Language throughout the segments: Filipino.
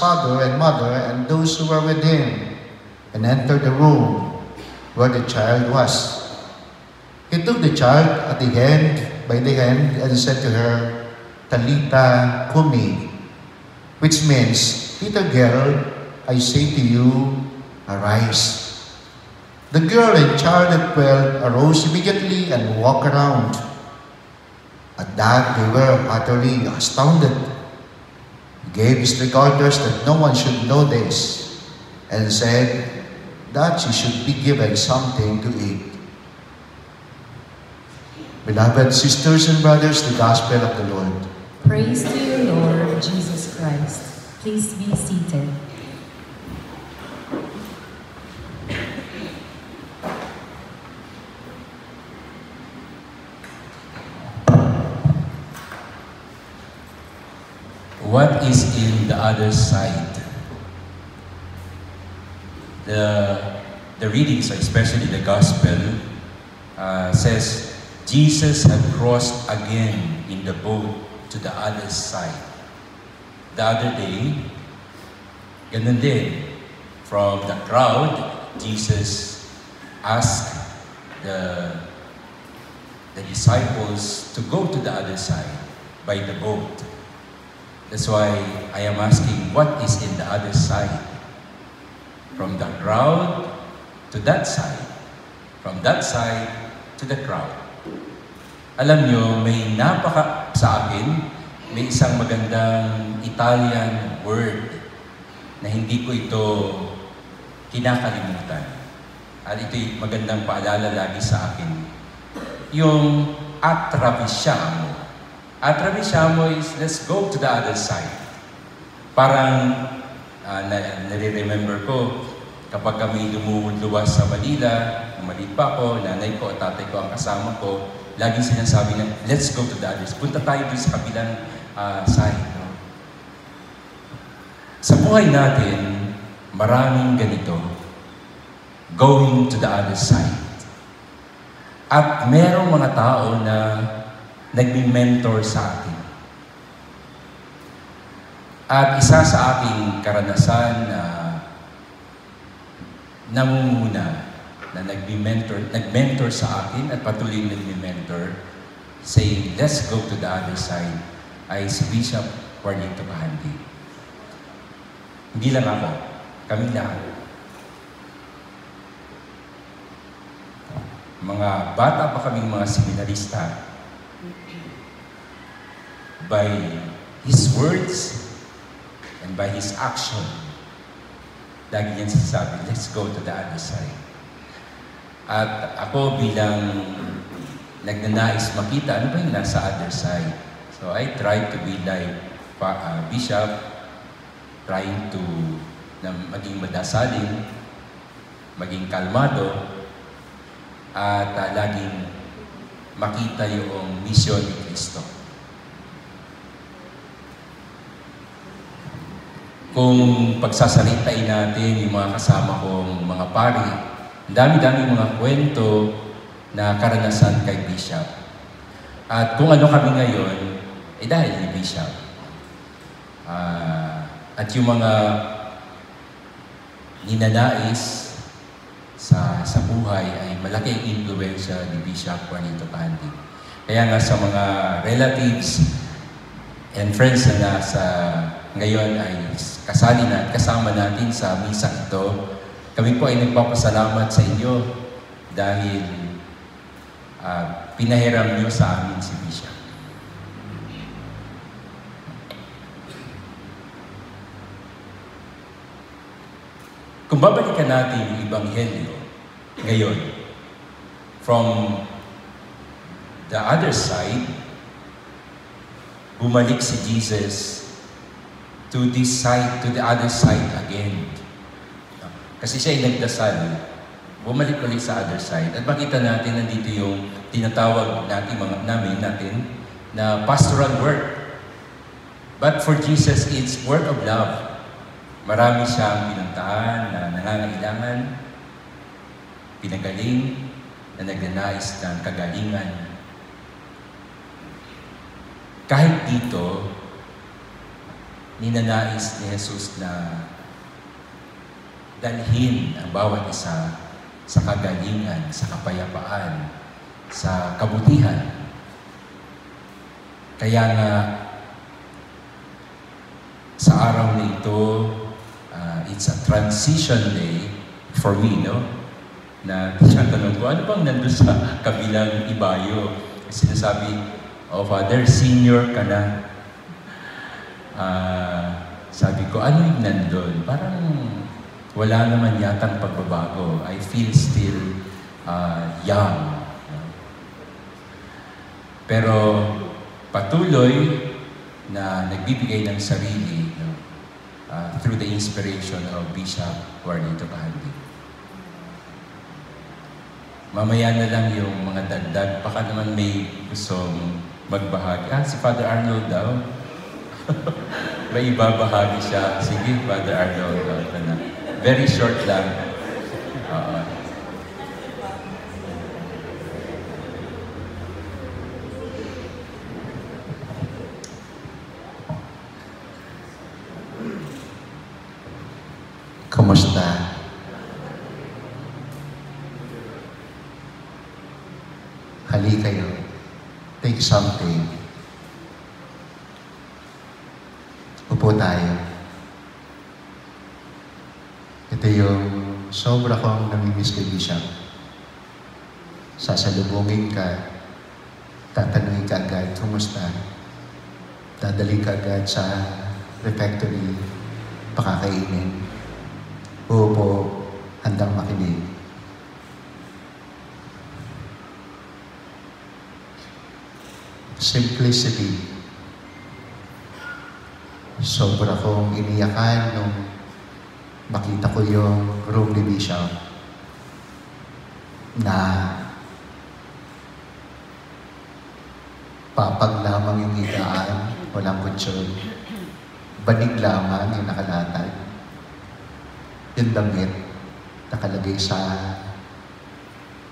father and mother and those who were with him, and entered the room where the child was. He took the child by the hand and said to her, Talita Kumi, which means, little girl, I say to you, arise. The girl and child at 12 arose immediately and walked around. At that they were utterly astounded. He gave strict orders that no one should know this, and said that she should be given something to eat. Beloved sisters and brothers, the Gospel of the Lord. Praise to you, Lord Jesus Christ. Please be seated. What is in the other side? The readings, especially the Gospel, says Jesus had crossed again in the boat to the other side. The other day, ganun din, from the crowd, Jesus asked the disciples to go to the other side by the boat. That's why I am asking, what is in the other side? From the crowd to that side. From that side to the crowd. Alam nyo, may sa akin, may isang magandang Italian word na hindi ko ito kinakalimutan. At ito'y magandang paalala lagi sa akin. Yung atravesiamo. Atravesiamo is, let's go to the other side. Parang, nare-remember ko, kapag kami lumuluwas sa Manila, maliit pa ako, nanay ko at tatay ko ang kasama ko, laging sinasabi na, let's go to the other side. Punta tayo doon sa kabilang side. No? Sa buhay natin, maraming ganito. Going to the other side. At merong mga tao na nagmi-mentor sa atin. At isa sa aking karanasan na namumuna na nag-mentor sa akin at patuloy nagmi-mentor, saying, let's go to the other side, ay si Bishop Juanito Kahandi. Hindi lang ako, kami lahat. Mga bata pa kaming mga seminarista, by his words and by his action, lagi niyan sinasabi, let's go to the other side. At ako bilang nagnanais makita, ano ba yung nasa other side? So I tried to be like Bishop, trying to maging madasalin, maging kalmado, at laging makita yung misyon ni Kristo. Kung pagsasalitain natin yung mga kasama kong mga pari, ang dami-dami mga kwento na karanasan kay Bishop. At kung ano kami ngayon, dahil ni Bishop. At yung mga ninanais sa buhay ay malaking impluwensya ni Bishop Juanito Kahandi. Kaya nga sa mga relatives and friends na nasa ngayon ay kasali na at kasama natin sa misa ito, kami po ay nagpapasalamat sa inyo dahil pinahiram niyo sa amin si Bishop. Kung babalikan natin yung Ebanghelyo ngayon, from the other side, bumalik si Jesus to this side, to the other side again. Kasi siya ay nagdasal, bumalik ulit sa other side. At makita natin, nandito yung tinatawag natin na pastoral work. But for Jesus, it's work of love. Marami siyang pinuntahan na nangangailangan, pinagaling, na nagnanais ng kagalingan. Kahit dito, ninanais ni Jesus na dalhin ang bawat isa sa kagalingan, sa kapayapaan, sa kabutihan. Kaya nga, sa araw na ito, it's a transition day for me, no? Na tinatanong ko, ano bang nandun sa kabilang ibayo? Sinasabi, oh Father, senior ka na. Sabi ko, ano yung nandun? Parang wala naman yatang pagbabago. I feel still young. Pero patuloy na nagbibigay ng sarili through the inspiration of Bishop Juanito Kahandi. Mamaya na lang yung mga dagdag. Baka naman may gustong magbahagi. Si Father Arnold daw. May ibabahagi siya. Sige, Father Arnold. Very short lang. Kumusta? Hali kayo. Take something. Upo tayo. Ito yung sobra kong namimiss kay Bishop. Sasalubungin ka, tatanungin ka agad, kumusta? Dadali ka agad sa refectory, pakakainin. Upo, handang makinig. Simplicity. Sobra kong iniyakan nung makita ko yung room ni Bishop na papag lamang yung higaan, walang kutsyon. Banig lamang yung nakalatag. Yung damit nakalagay sa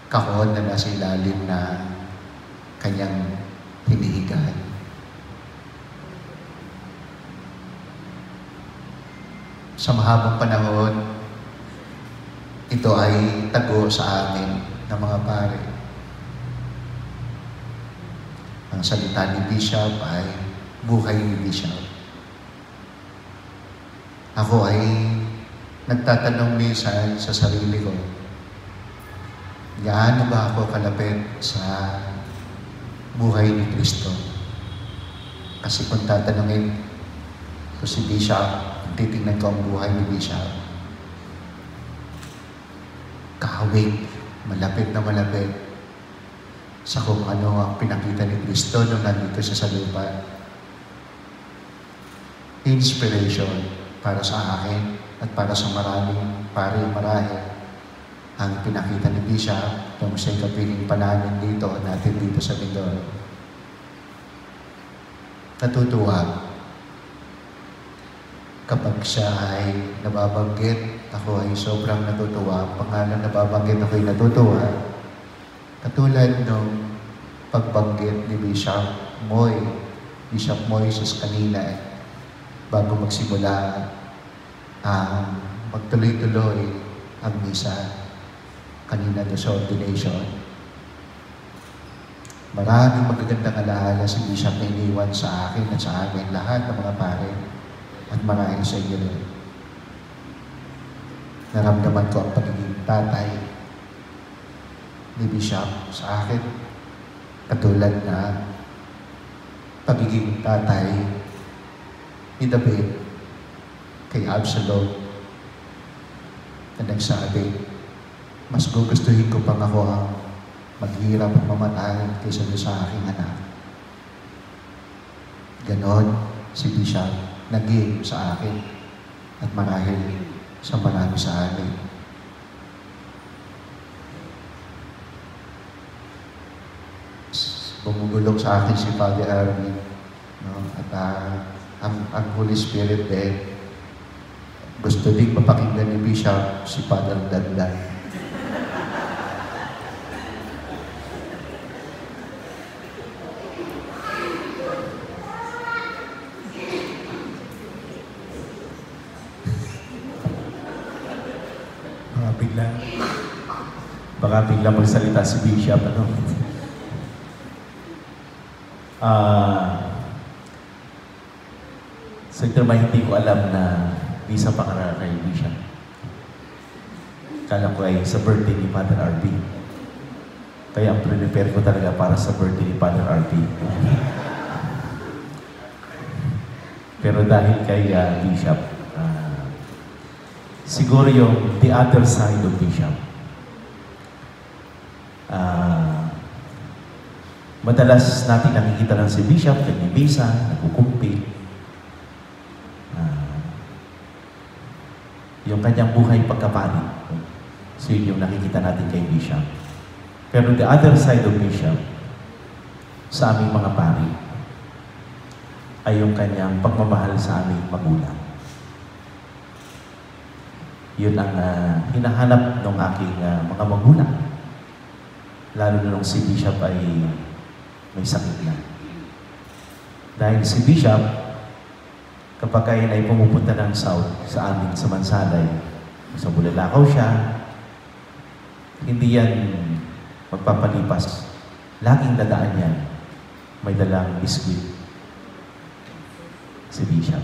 kahon na nasa ilalim na kanyang hinihigaan. Sa mahabang panahon, ito ay tago sa amin ng mga pare. Ang salita ni Bishop ay buhay ni Bishop. Ako ay nagtatanong minsan sa sarili ko, gaano ba ako kalapit sa buhay ni Kristo? Kasi kung tatanungin ko si Bishop, titingnan ko ang buhay ni Bishop, kahawig, malapit na malapit sa kung ano ang pinakita ni Kristo nung nandito siya sa lupa. Inspiration para sa akin at para sa maraming pare marahil ang pinakita ni Bishop nung siya'y kapiling panamin dito natin dito sa Mindoro. Natutuwa kapag siya ay nababanggit, ako ay sobrang natutuwa. Pangalan nababanggit, ako ay natutuwa. Katulad nung pagbanggit ni Bishop Moises kanina, bago magsimula ang magtuloy-tuloy ang misa kanina doon sa ordination. Maraming magagandang alaala si Bishop na iniwan sa akin at sa amin lahat ng mga pare. At marahil sa inyo rin. Naramdaman ko ang pagiging tatay ni Bishop sa akin. Katulad na pagiging tatay ni David kay Absalom na nagsabi, mas gugustuhin ko pang ako ang maghirap at mamatay kaysa sa aking anak. Ganon si Bishop naging sa akin at marahil sa marami sa amin. Bumubulong sa akin si Father Armin, no? At ang Holy Spirit din gusto din mapakinggan ni Bishop si Father Dandan. baka bigla magsalita si Bishop, ano? Sa hindi ko alam na isa pa ka kay Bishop. Kala ko ay sa birthday ni Father RB. Kaya ang prepare ko talaga para sa birthday ni Father RB. Pero dahil kay Bishop, siguro yung the other side of Bishop. Madalas natin nakikita lang si Bishop, nagbibisa, nagkukumpi. Yung kanyang buhay pagkapari. So yun yung nakikita natin kay Bishop. Pero the other side of Bishop, sa aming mga pari, ay yung kanyang pagmamahal sa aming magulang. Yun ang hinahanap ng aking mga magulang. Lalo na nung si Bishop ay may sakit na. Dahil si Bishop, kapag kayo ay pumupunta ng south sa amin sa Mansalay, sa Bulalakaw siya, hindi yan magpapalipas. Laging dadaan yan. May dalang biskuit si Bishop.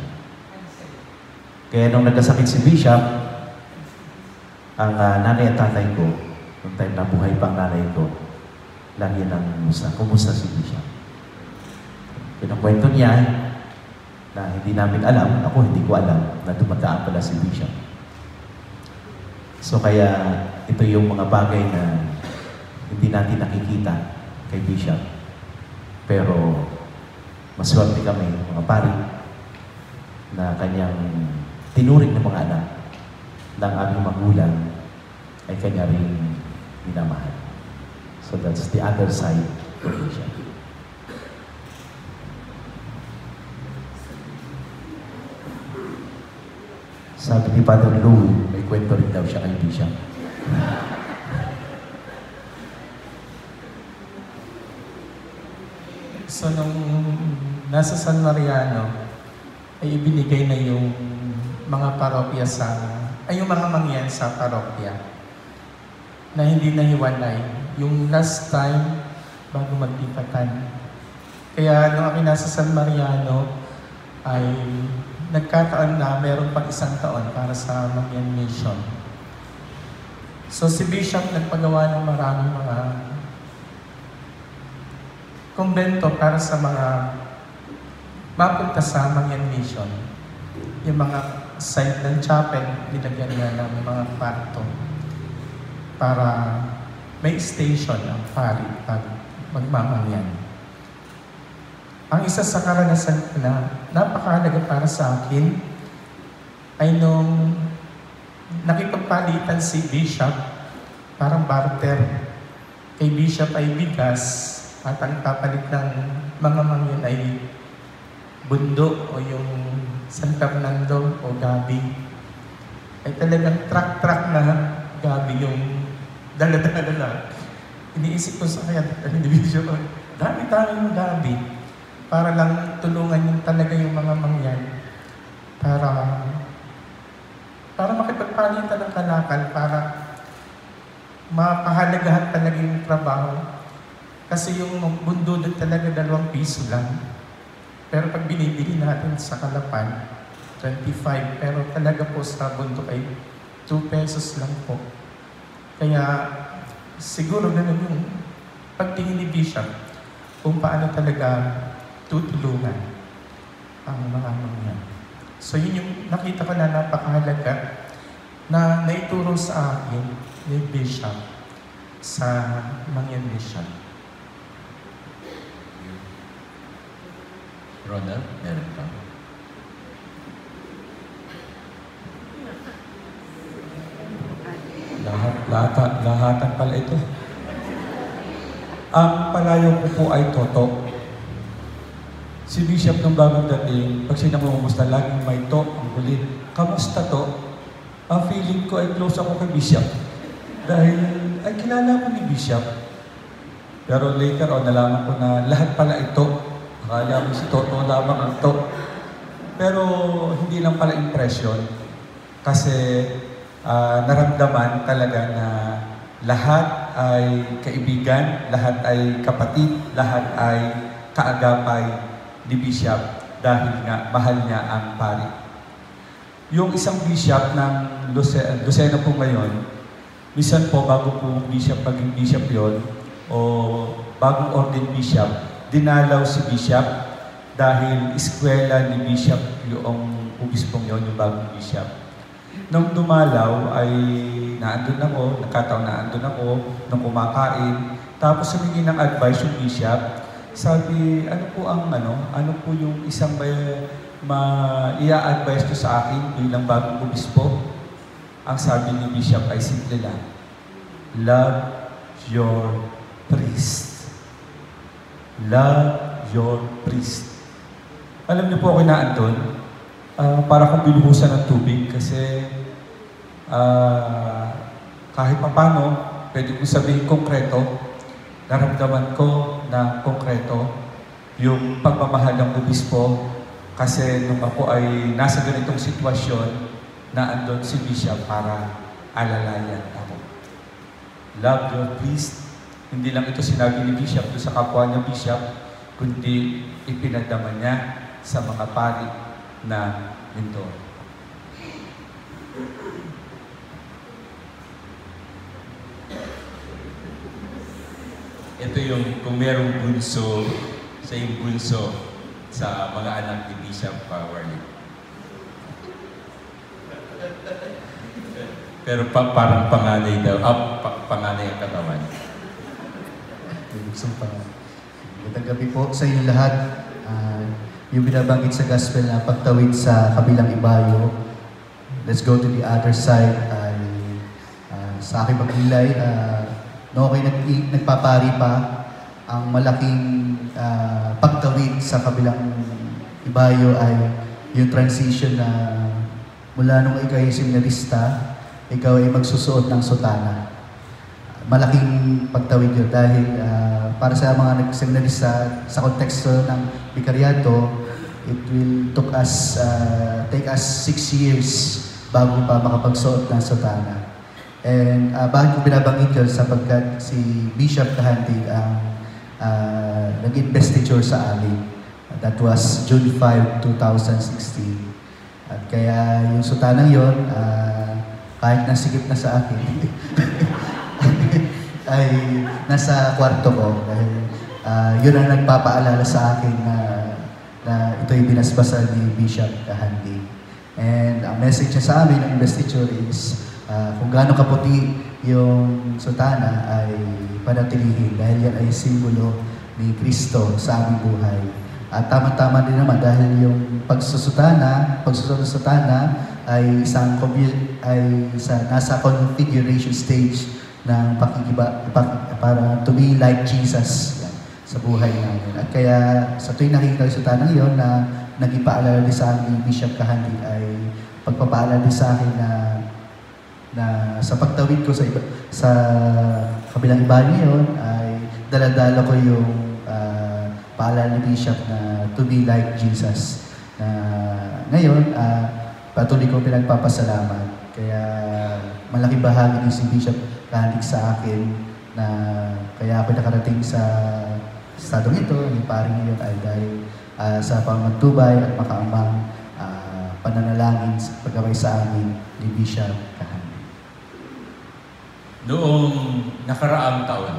Kaya nung nagkasakit si Bishop, ang nanay at tatay ko, nung time na buhay pang nanay ko, lagi nang kumusta si Bishop? Kinukwento niya na hindi namin alam, ako hindi ko alam na dumadaan pala si Bishop. So kaya ito yung mga bagay na hindi natin nakikita kay Bishop. Pero maswerte kami, mga pari, na kanyang tinuring ng mga anak ng aming magulang ay kanya rin minamahal. So that's the other side of Bishop. Sabi ni Father Louie, may kwento rin daw siya kay Bishop. So, nung nasa San Mariano, ay ibinigay na yung mga parokya yung mga mangyan sa parokya na hindi nahiwalay. Yung last time, bago magtipatan. Kaya nung ako nasa San Mariano, ay nagkataon na meron pang 1 taon para sa Mangyan Mission. So si Bishop nagpagawa ng maraming mga kumbento para sa mga mapunta sa Mangyan Mission. Yung mga site ng chapel, nilagyan nga ng mga kwarto para may station ang pari pag magmamangyan. Ang isa sa karanasan ko na napakahalaga para sa akin ay nung nakipagpalitan si Bishop, parang barter. Kay Bishop ay bigas at ang papalit ng mga mangyan ay bundo o yung San Fernando o gabi. Ay talagang truck na gabi yung dala-dala na. Iniisip ko sa kaya, Bishop, dami-dami yung gabi. Para lang tulungan yung talaga yung mga mangyan para makipagpalitan ng kalakal, para mapahalagahan talaga yung trabaho. Kasi yung bundo doon talaga 2 piso lang. Pero pag binibili natin sa Kalapan, 25. Pero talaga po sa bundo ay 2 pesos lang po. Kaya siguro ganun yung pagtingin ni Bishop kung paano talaga tutulungan ang mga mangyan. So yun yung nakita ko na napakahalaga na naituro sa akin ni Bishop sa Mangyan Mission. Ronald, meron ka? Lahatan pala ito. Ang palayo ko po ay Toto. Si Bishop nung bagong dating, pag sinamumusta, laging may to ang huli. Kamusta to? Ang feeling ko ay close ako kay Bishop. Dahil ay kilala ko ni Bishop. Pero later on, nalaman ko na lahat pala ito. Akala ko si Toto lamang ang to. Pero hindi lang pala impression. Kasi naramdaman talaga na lahat ay kaibigan, lahat ay kapatid, lahat ay kaagapay ni Bishop dahil nga mahal niya ang pari. Yung isang bishop ng Lucena po ngayon, minsan po bago po bishop maging bishop yon o bagong ordained bishop, dinalaw si bishop dahil eskwela ni bishop yung obispong yon, yung bagong bishop. Nung dumalaw ay naandun ako, nagkataon naandun ako, nung kumakain, tapos humingi ng advice yung bishop, sabi, ano po yung isang ia-advise ko sa akin bilang bagong obispo? Ang sabi ni bishop ay simple lang, love your priest. Love your priest. Alam niyo po ako naandun, para kong binuhusan ng tubig kasi kahit papano, pwede kong sabihin konkreto, naramdaman ko na konkreto yung pagmamahal ng obispo kasi nung ako ay nasa ganitong sitwasyon na andun si Bishop para alalayan ako. Love your priest. Hindi lang ito sinabi ni Bishop doon sa kapwa niya Bishop, kundi ipinadama niya sa mga pari na mentor. Ito yung kung merong bunso, sa yung bunso sa mga anak ni Bishop Warley. Pero parang panganay daw, panganay ang katawan. Magandang gabi po sa inyo lahat. Yung binabanggit sa gospel na pagtawid sa kabilang ibayo, let's go to the other side, ay sa aking paglilay, no, okay, nagpapari pa ang malaking pagtawid sa kabilang ibayo ay yung transition na mula nung ikaw ay seminarista, ikaw ay magsusuot ng sutana. Malaking pagtawid yun dahil para sa mga nag-seminarista sa konteksto ng bikaryato, it will take us 6 years bago pa makapagsuot ng sutana. And bakit ko binabanggit yun? Sapagkat si Bishop Kahandig ang nag-investiture sa amin. That was June 5, 2016. At kaya yung sutanang yun, kahit nasikip na sa akin, ay nasa kwarto ko. Dahil yun ang nagpapaalala sa akin na ito'y binasbasan ni Bishop Kahandig. And ang message niya sa amin ng investiture is, kung gaano kaputi yung sutana ay panatilihin dahil yan ay simbolo ni Kristo sa aming buhay. At tama-tama din naman dahil yung pagsusot ng sutana ay nasa configuration stage ng para to be like Jesus sa buhay namin. At kaya sa tuwing nakikita yung sutana yun na nagipaalala din sa akin ni Bishop Kahandig ay pagpapaalala din sa akin na sa pagtawid ko sa kabilang iba niyon ay daladala ko yung paalala ni Bishop na to be like Jesus. Na ngayon, patuloy ko pinagpapasalamat. Kaya malaking bahagi din si Bishop Kahandig sa akin na kaya ako nakarating sa estadong ito, yung paring ngayon ay dahil sa pamagtubay at makaamang pananalangin sa pagkabay sa amin ni Bishop Kahandig. Noong nakaraang taon,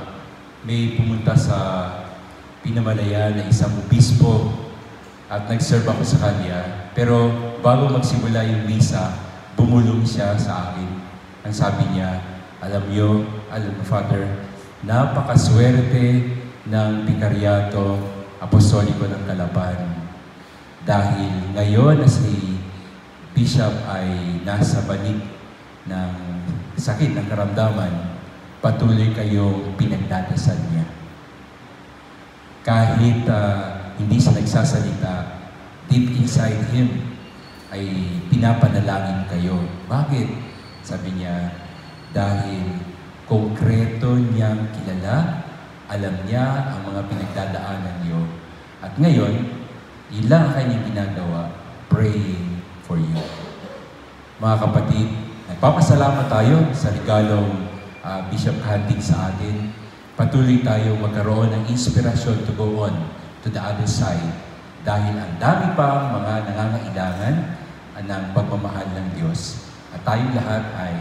may pumunta sa Pinamalayan na isang obispo at nag-serve ako sa kanya. Pero bago magsimula yung misa, bumulong siya sa akin. Ang sabi niya, alam mo Father, napakaswerte ng Bikaryato Apostoliko ng Calaban. Dahil ngayon na si Bishop ay nasa banig ng sakit, ng karamdaman, patuloy kayong pinagdadasal niya. Kahit hindi siya nagsasalita, deep inside him ay pinapanalangin kayo. Bakit? Sabi niya, dahil konkreto niyang kilala, alam niya ang mga pinagdadaanan niyo. At ngayon, ilang kanyang ginagawa, praying for you. Mga kapatid, Nagpapasalamat tayo sa regalong Bishop handing sa atin. Patuloy tayo magkaroon ng inspirasyon to go on to the other side dahil ang dami pa mga nangangailangan ng pagmamahal ng Diyos. At tayong lahat ay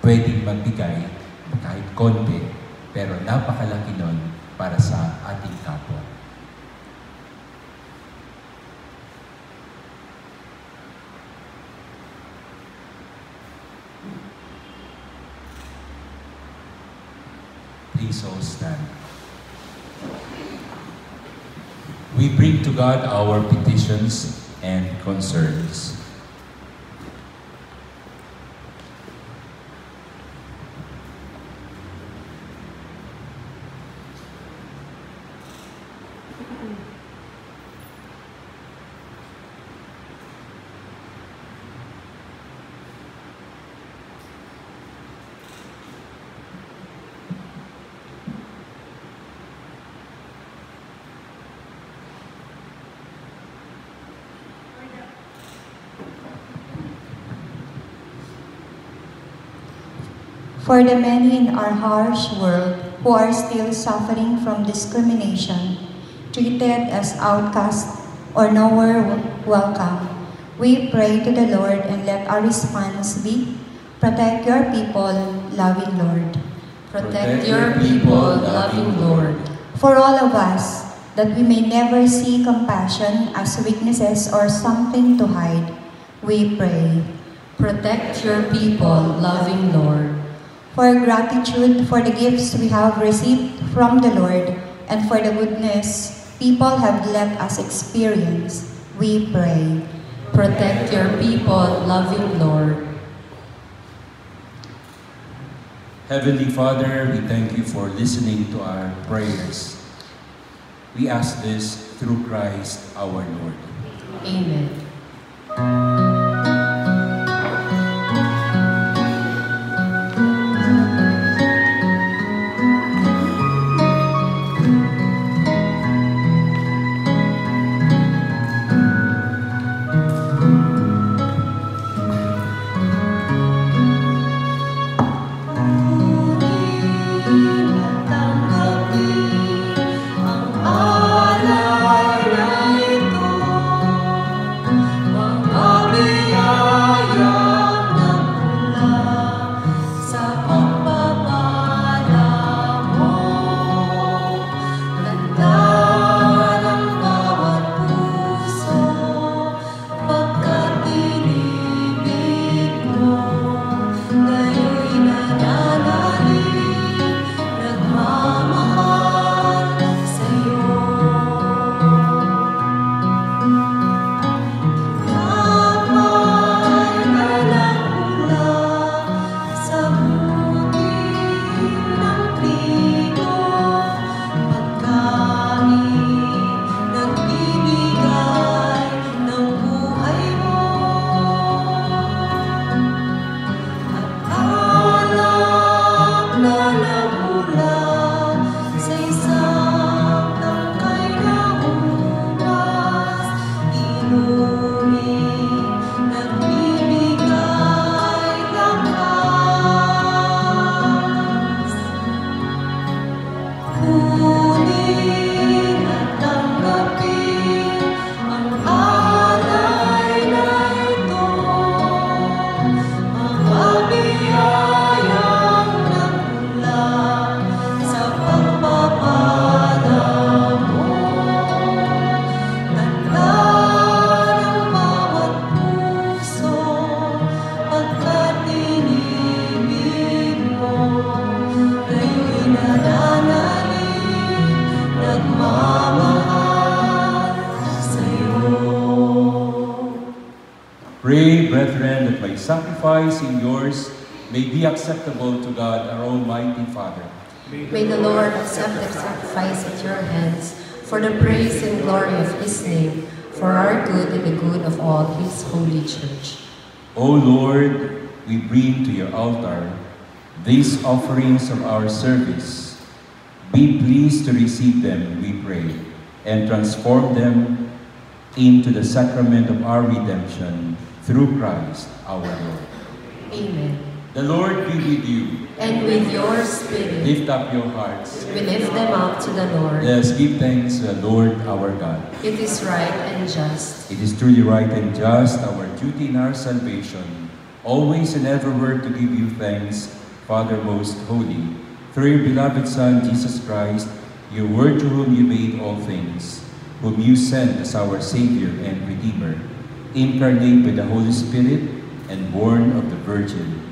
pwedeng magbigay kahit konti, pero napakalaki nun para sa ating kapwa. Please all stand. We bring to God our petitions and concerns. For the many in our harsh world who are still suffering from discrimination, treated as outcasts or nowhere welcome, we pray to the Lord and let our response be, protect your people, loving Lord. Protect your people, loving Lord. For all of us, that we may never see compassion as weaknesses or something to hide, we pray. Protect your people, loving Lord. For gratitude for the gifts we have received from the Lord and for the goodness people have let us experience, we pray. Protect your people, loving Lord. Heavenly Father, we thank you for listening to our prayers. We ask this through Christ our Lord. Amen. Pray, brethren, that my sacrifice and yours may be acceptable to God, our Almighty Father. May the Lord accept the sacrifice at your hands for the praise and glory of His name, for our good and the good of all His holy church. O Lord, we bring to your altar these offerings of our service. Be pleased to receive them, we pray, and transform them into the sacrament of our redemption through Christ our Lord. Amen. The Lord be with you. And with your spirit, Lift up your hearts. we lift them up to the Lord. Let us give thanks to the Lord our God. It is right and just. It is truly right and just, our duty in our salvation, always and everywhere to give you thanks, Father most holy, through your beloved Son, Jesus Christ, your word to whom you made all things, whom you sent as our Savior and Redeemer, incarnate by the Holy Spirit and born of the Virgin.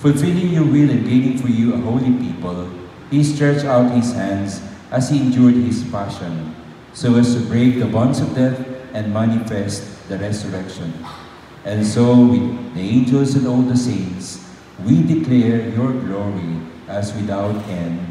Fulfilling your will and gaining for you a holy people, he stretched out his hands as he endured his passion, so as to break the bonds of death and manifest the resurrection. And so, with the angels and all the saints, we declare your glory as without end.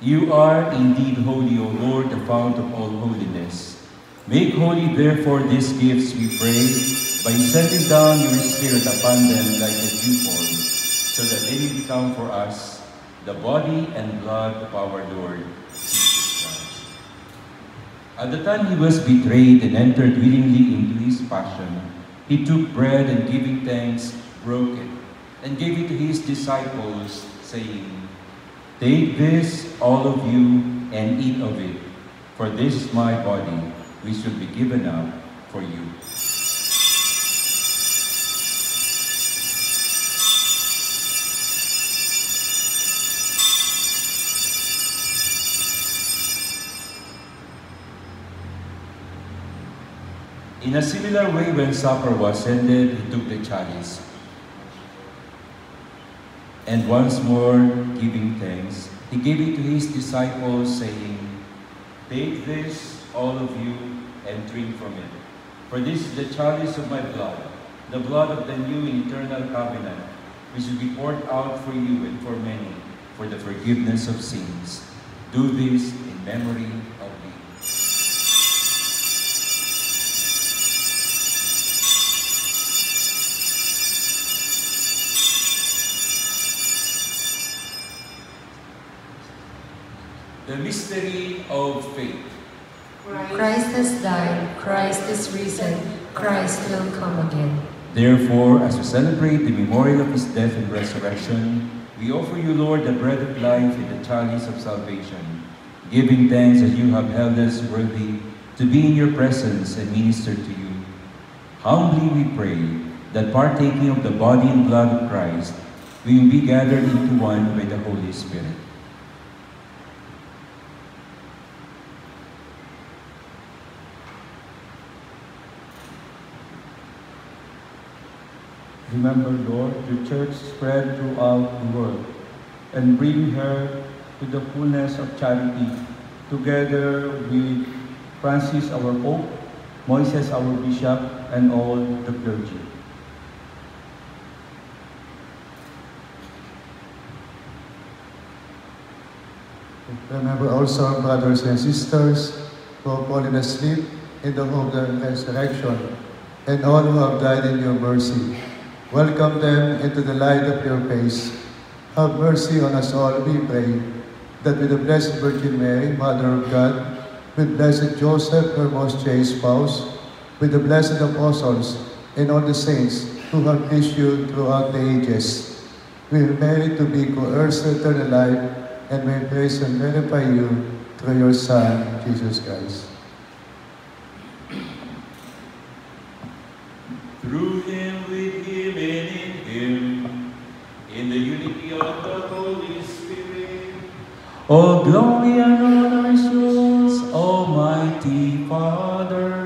You are indeed holy, O Lord, the fount of all holiness. Make holy, therefore, these gifts, we pray, by sending down your Spirit upon them like a dewfall, so that they may become for us the body and blood of our Lord Jesus Christ. At the time he was betrayed and entered willingly into his passion, he took bread and giving thanks, broke it, and gave it to his disciples, saying, "Take this, all of you, and eat of it, for this is my body, which will be given up for you." In a similar way, when supper was ended, he took the chalice, and once more, giving thanks, he gave it to his disciples, saying, "Take this, all of you, and drink from it. For this is the chalice of my blood, the blood of the new and eternal covenant, which will be poured out for you and for many, for the forgiveness of sins. Do this in memory of me." The mystery of faith. Christ has died, Christ is risen, Christ will come again. Therefore, as we celebrate the memorial of his death and resurrection, we offer you, Lord, the bread of life and the chalice of salvation, giving thanks that you have held us worthy to be in your presence and minister to you. Humbly we pray that partaking of the body and blood of Christ, we will be gathered into one by the Holy Spirit. Remember, Lord, your church spread throughout the world, and bring her to the fullness of charity, together with Francis, our Pope, Moises, our Bishop, and all the clergy. Remember also our brothers and sisters who have fallen asleep in the hope of the resurrection, and all who have died in your mercy. Welcome them into the light of your face. Have mercy on us all, we pray, that with the Blessed Virgin Mary, Mother of God, with Blessed Joseph, her most chaste spouse, with the blessed apostles, and all the saints who have issued throughout the ages, we merit to be co-heirs of eternal life, and may praise and glorify you through your Son, Jesus Christ. Through him, with him, and in him, All glory and honor is yours, Almighty Father,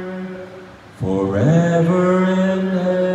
forever and ever.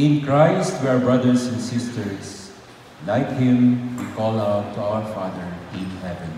In Christ, we are brothers and sisters. Like Him, we call out to our Father in heaven.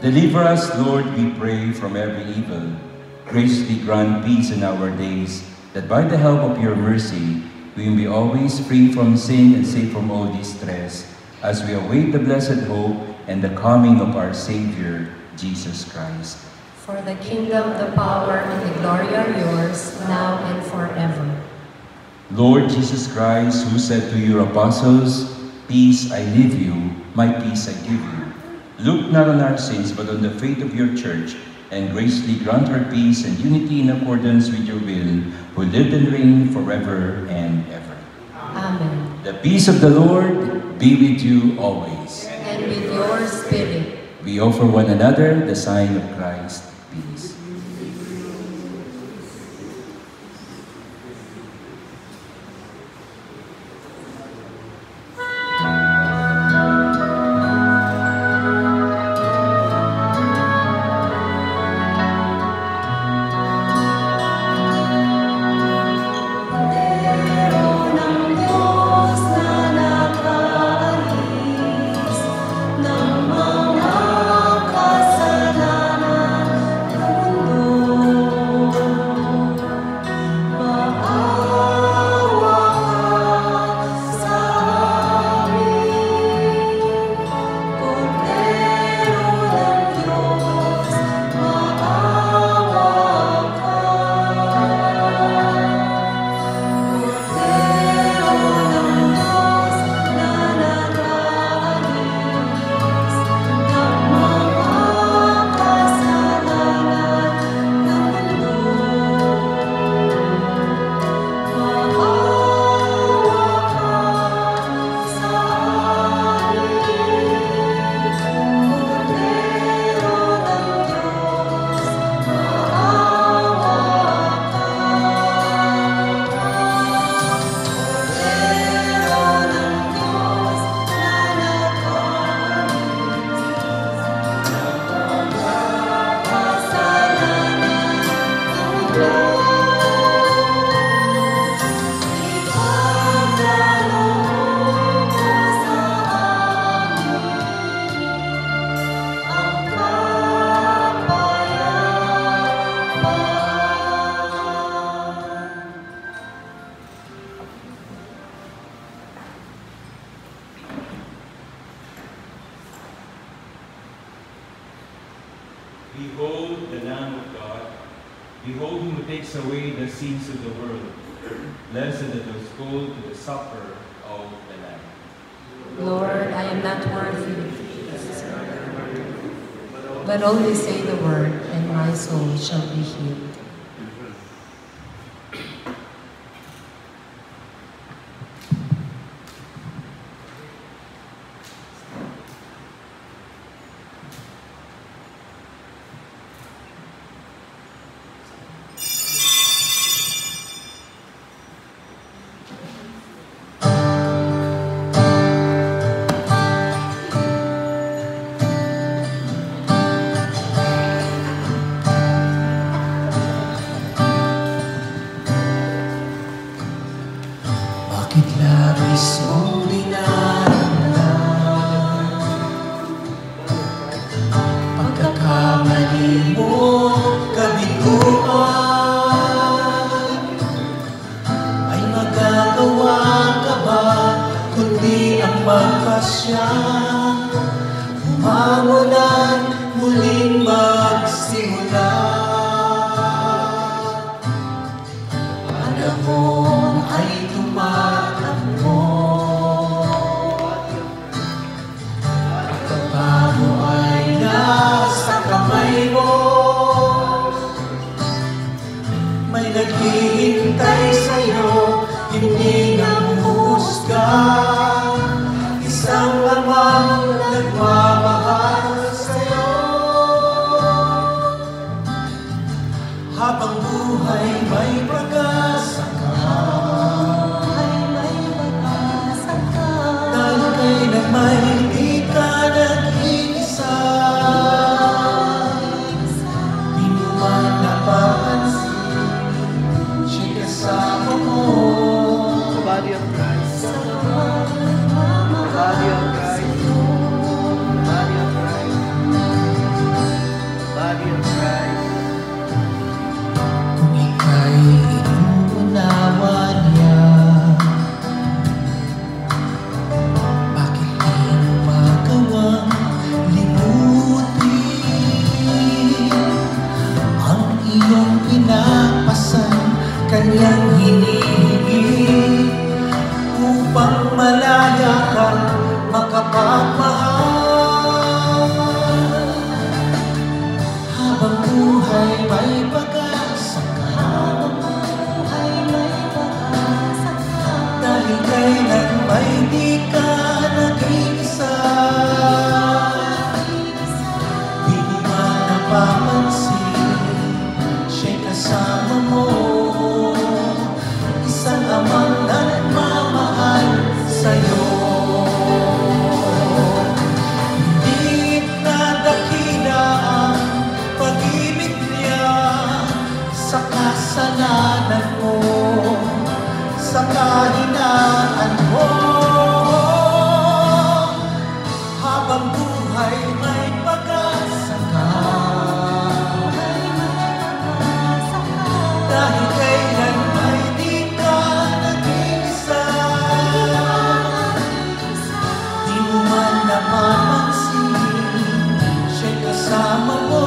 Deliver us, Lord, we pray, from every evil. Graciously grant peace in our days, that by the help of your mercy, we may be always free from sin and safe from all distress, as we await the blessed hope and the coming of our Savior, Jesus Christ. For the kingdom, the power, and the glory are yours, now and forever. Lord Jesus Christ, who said to your apostles, "Peace I leave you, my peace I give you," look not on our sins, but on the faith of your church, and graciously grant her peace and unity in accordance with your will, who live and reign forever and ever. Amen. The peace of the Lord be with you always. And with your spirit. We offer one another the sign of Christ. Peace. Ng mga kasalanan Behold the Lamb of God. Behold him who takes away the sins of the world. Blessed are those called to the supper of the Lamb. Lord, I am not worthy, but only say the word, and my soul shall be healed. Bakit labis mong dinaramdam pagkakamali mo kabiguan? Ay magagawa ka ba kundi ang magpasya? Umangunan muling magsimula. Panahon ay tumatakbo, pagbabago ay nasa kamay mo. May naghihintay sa'yo, hindi nanghuhusga. Isang amang nagmamahal sa'yo. Habang buhay may pag-asa ka, dahil kailan may hindi ka nag-iisa. Di mo man napapansin, siya'y kasama mo. The body of Christ, the body of Christ, the body of Christ, the body of Christ. Kung ika'y inuunawa niya, bakit di mo magawang limutin ang iyong pinapasan, kanyang hinihingi upang malaya kang makapagmahal. Habang buhay may pag-asa ka, dahil kailan may di ka nag-iisa. Di mo man napapansin, siya'y kasama mo. Isang amang nagmamahal sa'yo. Hindi na dakila ang pag-ibig niya sa kasalanan mo, sa kahinaan mo. Habang buhay may pag-asa ka, dahil kailan may di ka nag-iisa. Di mo man napapansin, siya'y kasama mo.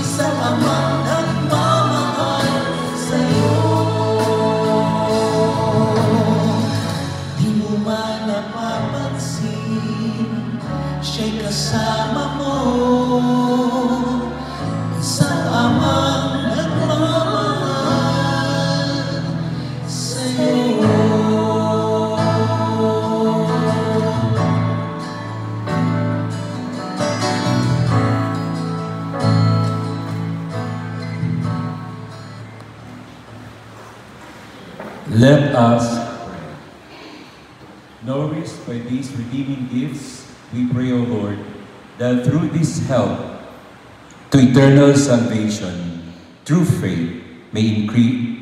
Isang amang nagmamahal sa'yo. Di mo man napapansin, siya'y kasama mo. Isang amang nagmamahal sa'yo. Let us pray. Nourished by these redeeming gifts, we pray, O Lord, that through this help to eternal salvation, through faith, may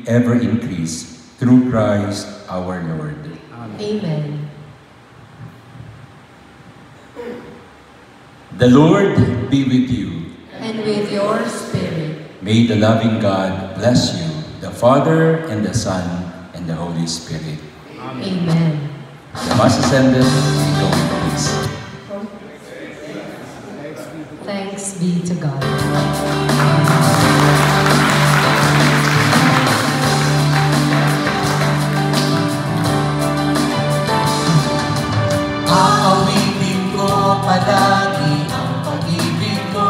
ever increase through Christ our Lord. Amen. The Lord be with you. And with your spirit. May the loving God bless you, the Father and the Son and the Holy Spirit. Amen. The Mass is ended. We go in peace. Thanks be to God. Aawitin ko palagi ang pag-ibig mo.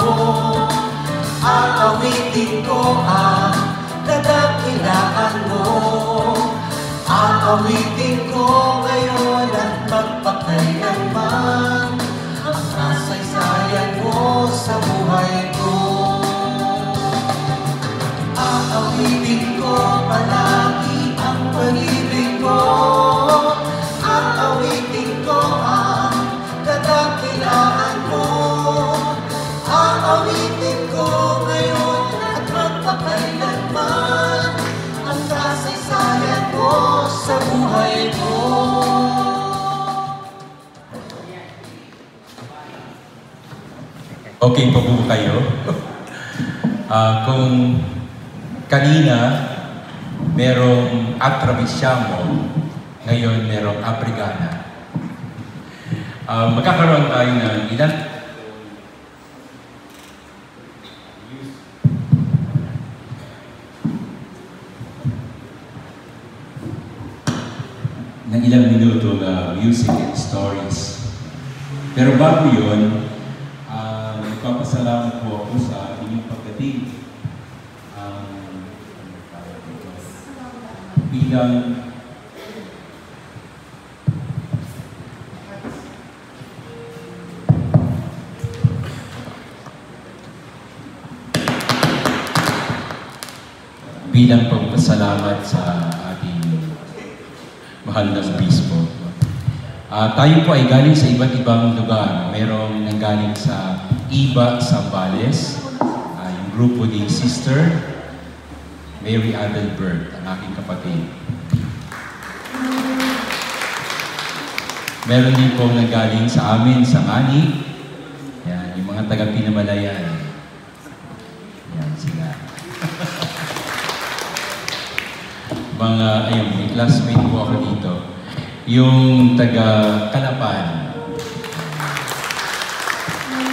Aawitin ko ang kadakilaan mo. Aawitin ko ngayon at magpakailanman ang kasaysayan mo sa buhay ko. Aawitin ko palagi ang pag-ibig mo. Aawitin ko ang kadakilaan mo. Aawitin ko ngayon at magpakailanman ang kasaysayan mo sa buhay ko. Okay pa po kayo? Kung kanina merong atrabisyamo, ngayon merong abrigana. Magkakaroon tayo ng ilang minuto na music and stories. Pero bago yun, nagpapasalamat po ako sa inyong pagdating. Bilang pagpasalamat sa ating mahal na bispo. Tayo po ay galing sa iba't ibang lugar. Merong nanggaling sa Iba, Zambales, yung grupo ni Sister Mary Adelbert, ang aking kapatid. Meron din po nanggaling sa amin, sa Ngani. Yan, yung mga taga-Pinamalayan. Yan sila. Ayun, may classmate po ako dito. Yung taga-Calapan,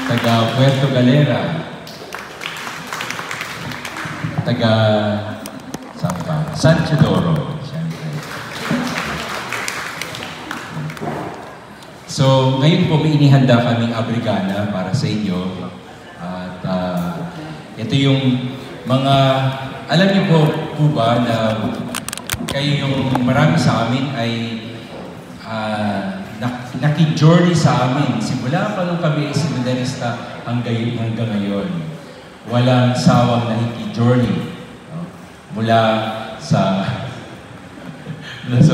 taga-Puerto Galera, San Teodoro, siyempre. So, ngayon po may inihanda kaming abrigana para sa inyo. At ito yung mga, alam niyo po ba na kayo yung marami sa amin ay naki-journey sa amin. Simula pa nung kami ay seminarista hanggang ngayon. Walang sawang nakiki-journey. No? Mula sa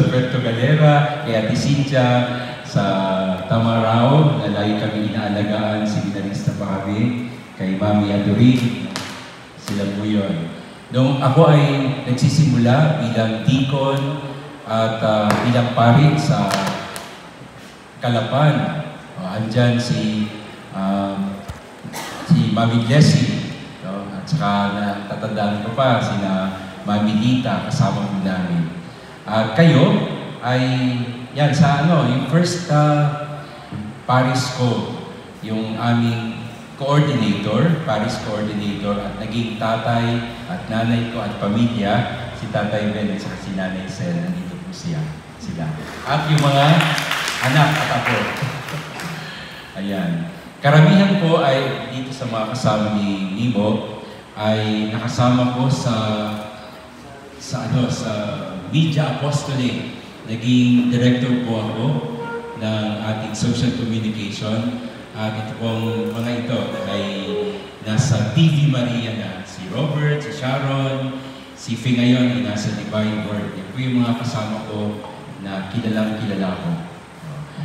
Puerto Galera, kay Ate Cynthia, sa Tamarao, na lagi kami inaalagaan, seminarista pa kami, kay Mami Adorin, sila po yun. Nung ako ay nagsisimula bilang deacon at bilang pari sa Calapan, andyan si Mami Jessie, no? At saka natatandaan ko pa sina Mami Lita, kasama ko namin. Kayo ay yan sa yung first paris ko, yung aming coordinator, Paris coordinator, at naging tatay at nanay ko at pamilya, si Tatay Ben at si Nanay Sel, nandito po sila. At yung mga anak at ako. Ayan. Karamihan po ay dito sa mga kasama ni Nimo ay nakasama ko sa Media Apostolate. Naging director po ako ng ating social communication. At ito pong mga ito ay nasa TV Maria na. Si Robert, si Sharon, si Fee ngayon ay nasa Divine Word. Yan po yung mga kasama ko na kilala ko.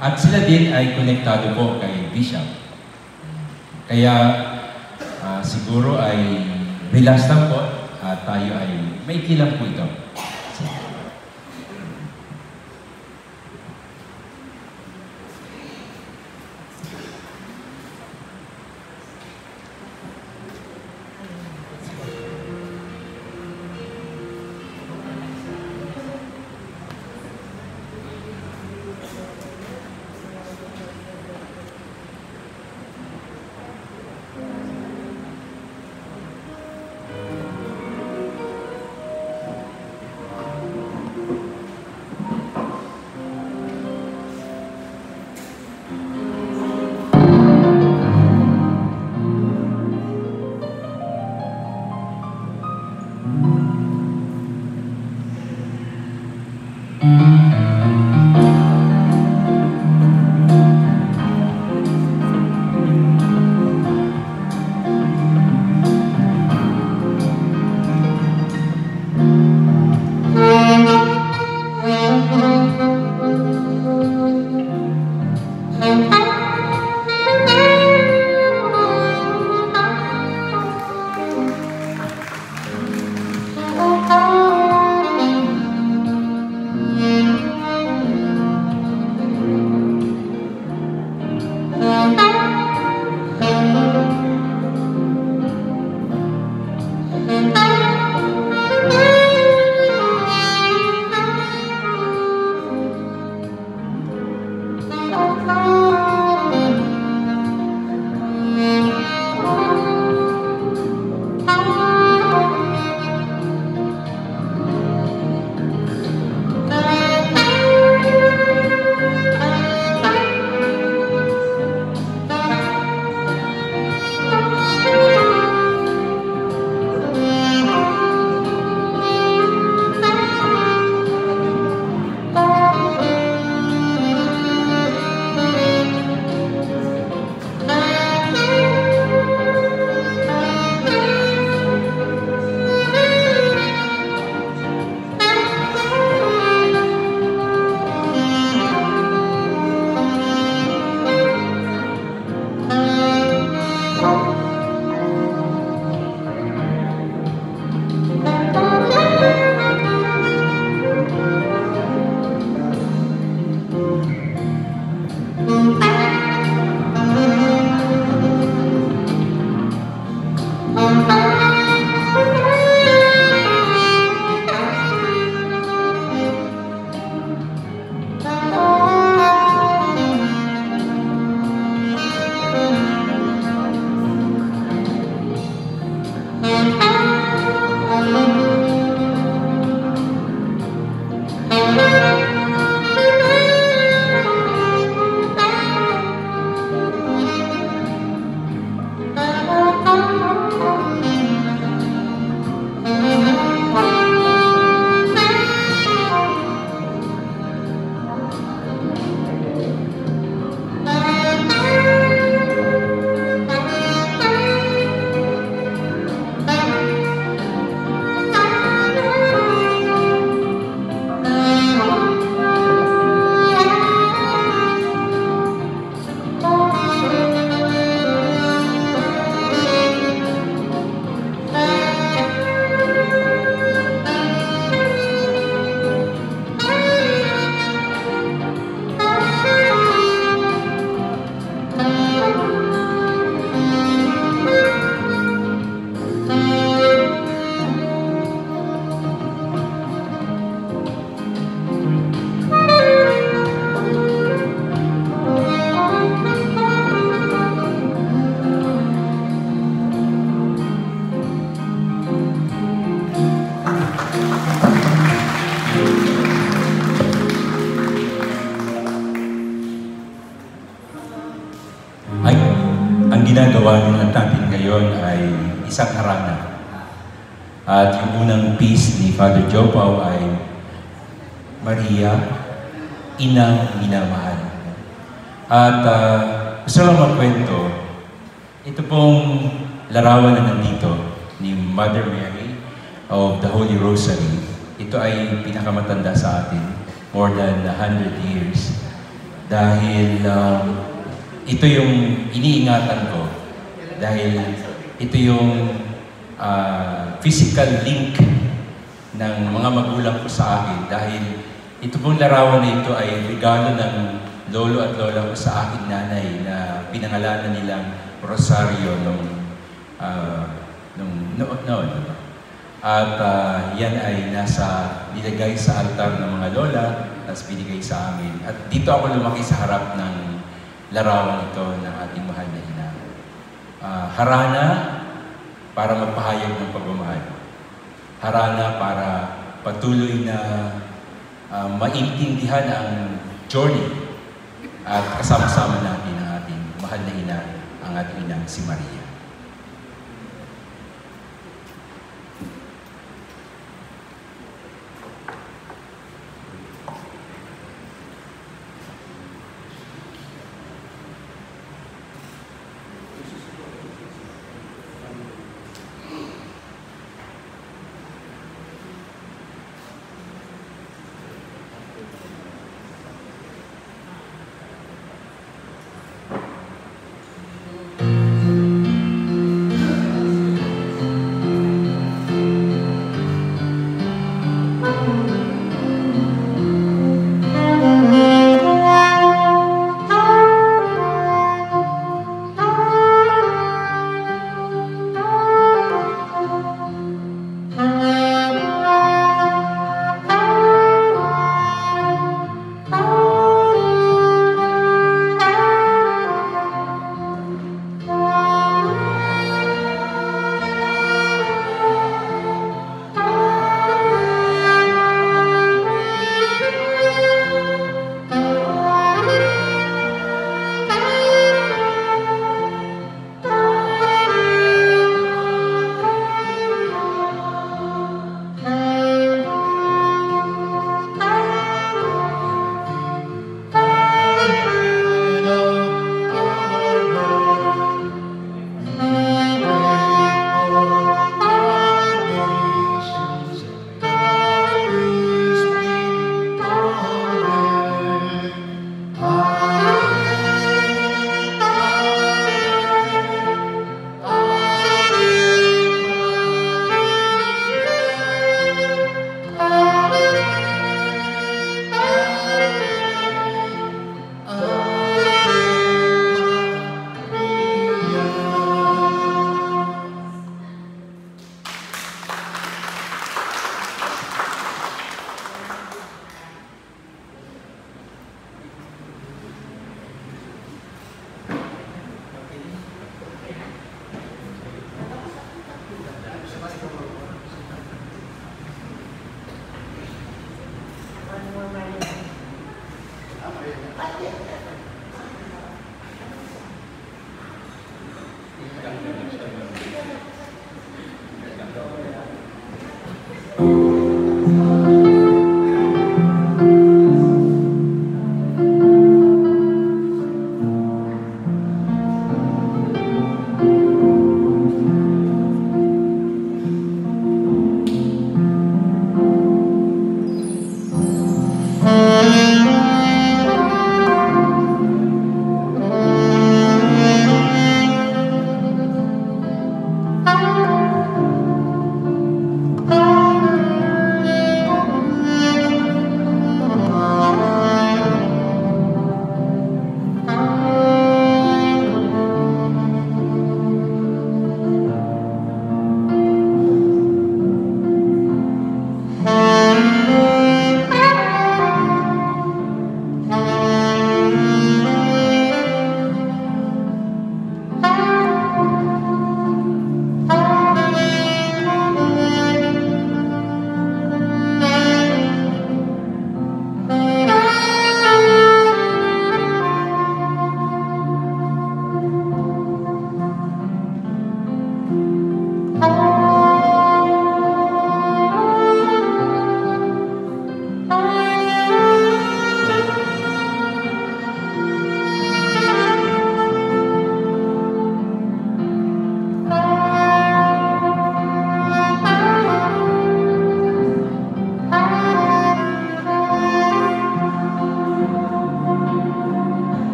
At sila din ay konektado po kay Bishop. Kaya siguro ay relax lang po at tayo ay may kilang po ito. ginagawa natin ngayon ay isang harana. At yung unang piece ni Father Joe Pao ay Maria, Inang Minamahal. At gusto lang magkwento, ito pong larawan na nandito ni Mother Mary of the Holy Rosary. Ito ay pinakamatanda sa atin, more than 100 years. Dahil ito yung iniingatan ko. Dahil ito yung physical link ng mga magulang ko sa akin. Dahil ito pong larawan na ito ay regalo ng lolo at lola ko sa aking nanay na pinangalanan nilang Rosario noon. At yan ay nilagay sa altar ng mga lola, tapos binigay sa amin. At dito ako lumaki sa harap ng larawan ito ng ating mahal na ina. Harana para magpahayag ng pagmamahal. Harana para patuloy na maintindihan ang journey at kasama-sama natin ang ating mahal na ina, ang ating inang si Maria.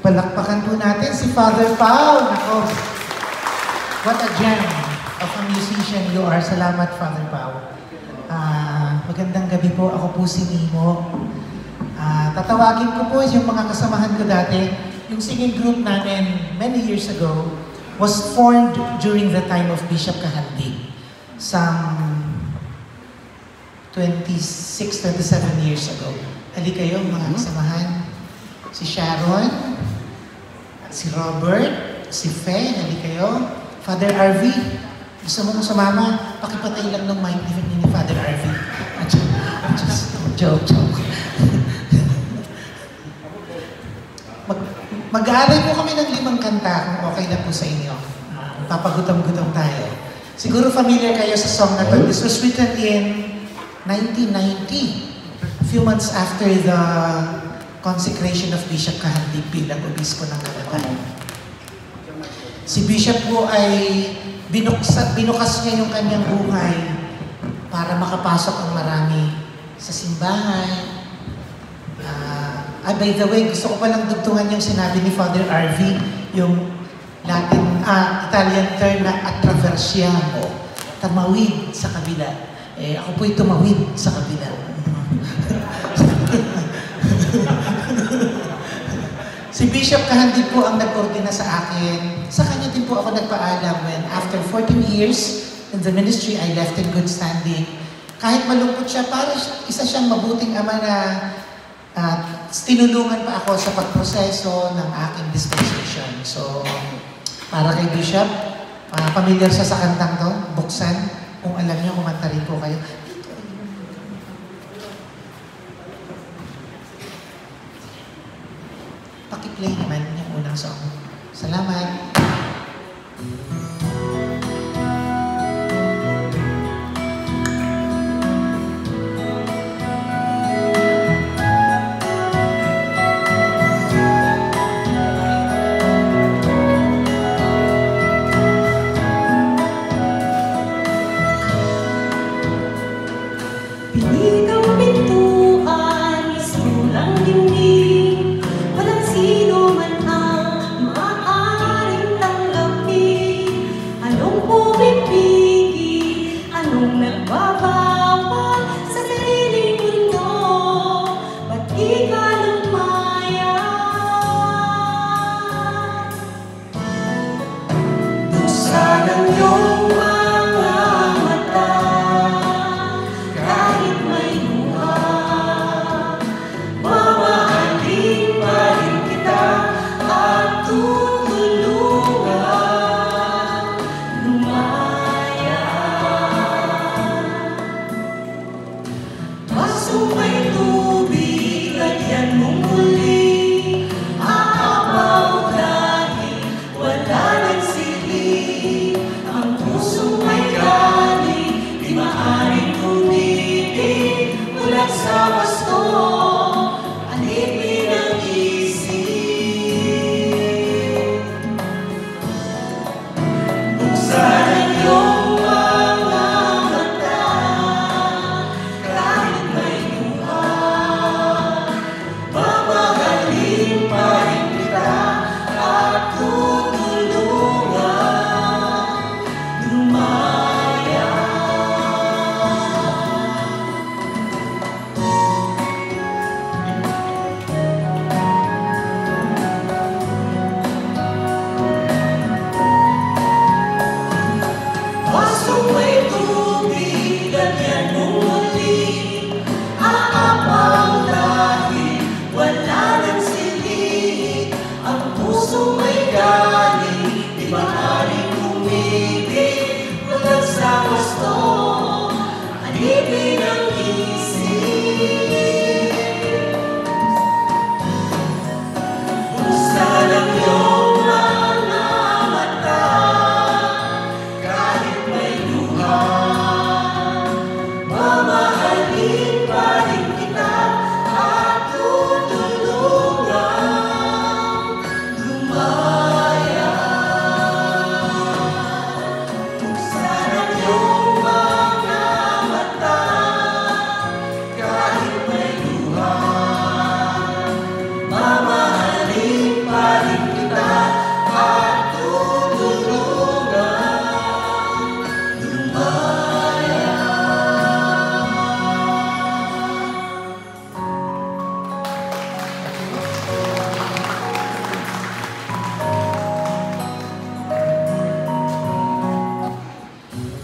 Palakpakan po natin si Father Pao. Nako, what a gem of a musician you are. Salamat, Father Pao. Magandang gabi po. Ako po si Nemo. Tatawagin ko po yung mga kasamahan ko dati. Yung singing group namin many years ago was formed during the time of Bishop Kahandi. Some 26, 27 years ago. Ali kayo, mga kasamahan. Si Sharon, si Robert, si Fe, hali kayo. Father Arvie, gusto mo sumama? Pakipatay lang ng mic ni Father Arvie. Just joke. Mag-aaral po kami ng 5 kanta kung okay na po sa inyo. Papagutom-gutom tayo. Siguro familiar kayo sa song na to. This was written in 1990, a few months after the consecration of Bishop Kahandi bilang obispo ng Kabataan. Si Bishop po ay binukas niya yung kanyang buhay para makapasok ang marami sa simbahan. By the way, gusto ko palang dugtungan yung sinabi ni Father Arvie, yung Italian term na attraversiamo, tamawid sa kabila. Ako po'y tumawid sa kabila. Si Bishop Kahandi po ang nag-ordina sa akin. Sa kanya din po ako nagpaalam when after 14 years in the ministry, I left in good standing. Kahit malungkot siya, para isa siyang mabuting ama na tinulungan pa ako sa pagproseso ng aking dispensation. So, para kay Bishop, familiar siya sa kantang to, Buksan. Kung alam niyo, kumanta rin po kayo. Pakiplay naman yung unang song. Salamat.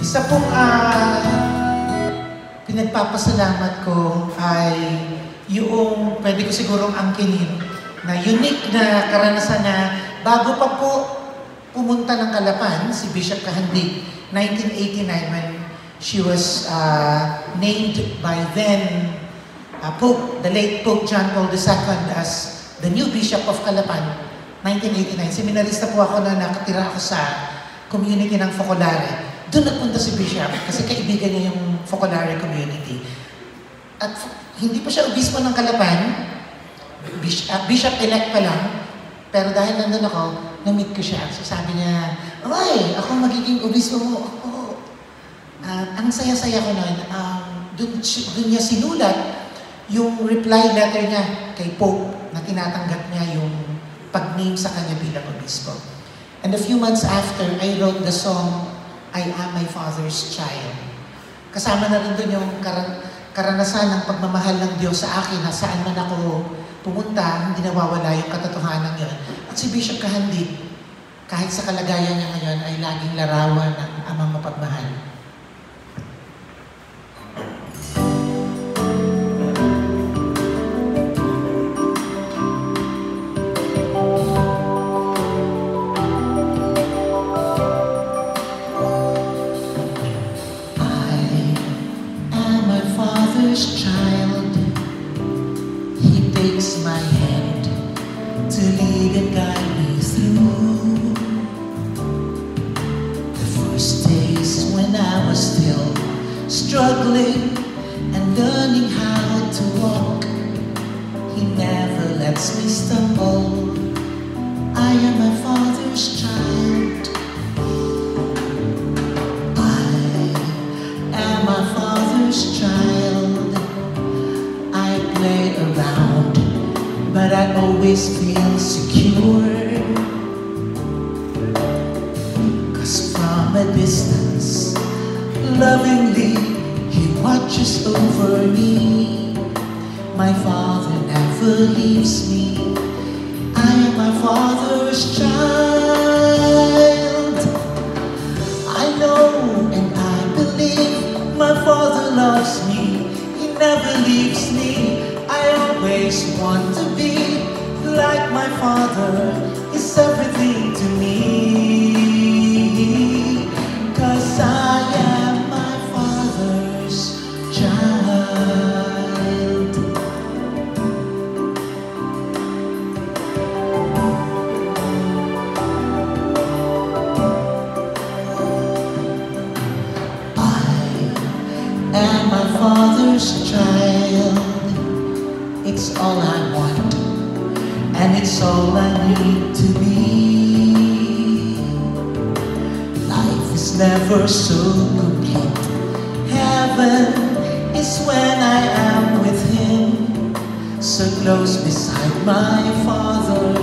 Isa pong pinagpapasalamat ko ay yung pwede ko sigurong angkinin na unique na karanasan na bago pa po pumunta ng Calapan, si Bishop Kahandig, 1989 when she was named by then Pope, the late Pope John Paul II as the new Bishop of Calapan, 1989. Seminarista po ako na nakatira ako sa community ng Focolare. Doon nagpunta si Bishop kasi kaibigan niya yung Focolare community. At hindi pa siya obispo ng Calapan, Bishop-elect pa lang, pero dahil nandun ako, na-meet ko siya. So sabi niya, "Ay, ako magiging obispo mo." Ako, ang saya-saya ko nun. Doon niya sinulat yung reply letter niya kay Pope na tinatanggap niya yung pag-name sa kanya bilang obispo. And a few months after, I wrote the song, "I Am My Father's Child." Kasama na rin doon yung karanasan ng pagmamahal ng Diyos sa akin na saan man ako pumunta, hindi nawawala yung katotohanan yun. At si Bishop Kahandig, kahit sa kalagayan niya ngayon, ay laging larawan ng amang mapagmahal. Father's child. He takes my hand to lead and guide me through the first days when I was still struggling and learning how to walk. He never lets me stumble. I am my Father's child. I am my Father's child. I play around, but I always feel secure. 'Cause from a distance, lovingly, He watches over me. My Father never leaves me. I am my Father's child. I know and I believe my Father loves me. He never leaves me. I always want to be like my Father. He's everything to me. 'Cause I am my Father's child. And my Father's child. It's all I want, and it's all I need to be. Life is never so complete. Heaven is when I am with Him, so close beside my Father.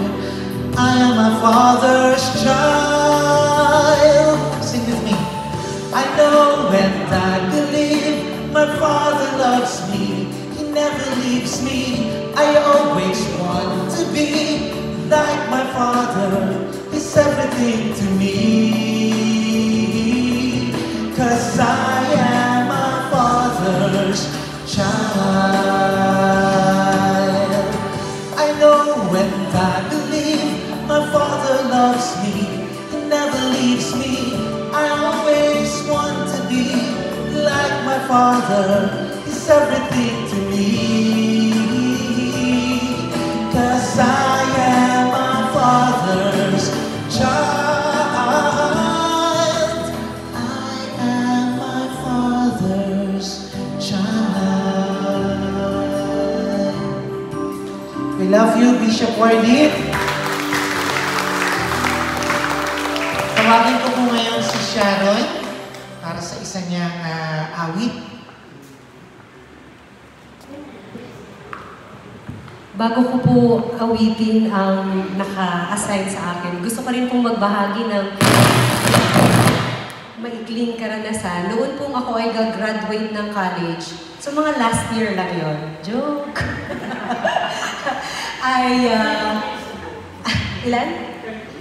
I am my Father's child. Sing with me. I know and I believe my Father loves me. He never leaves me. I always want to be like my Father. He's everything to me. 'Cause I am my Father's child. I know and I believe my Father loves me. He never leaves me. I always want to be like my Father. He's everything to me. 'Cause I am my Father's child. I am my Father's child. We love you, Bishop Wardy. Tawagin ko po ngayon si Sharon para sa isa niyang awit. Bago ko po awitin ang naka-assign sa akin, gusto ko rin pong magbahagi ng maikling karanasan. Noon pong ako ay gagraduate ng college. So mga last year lang yon. Joke! ay, ilan?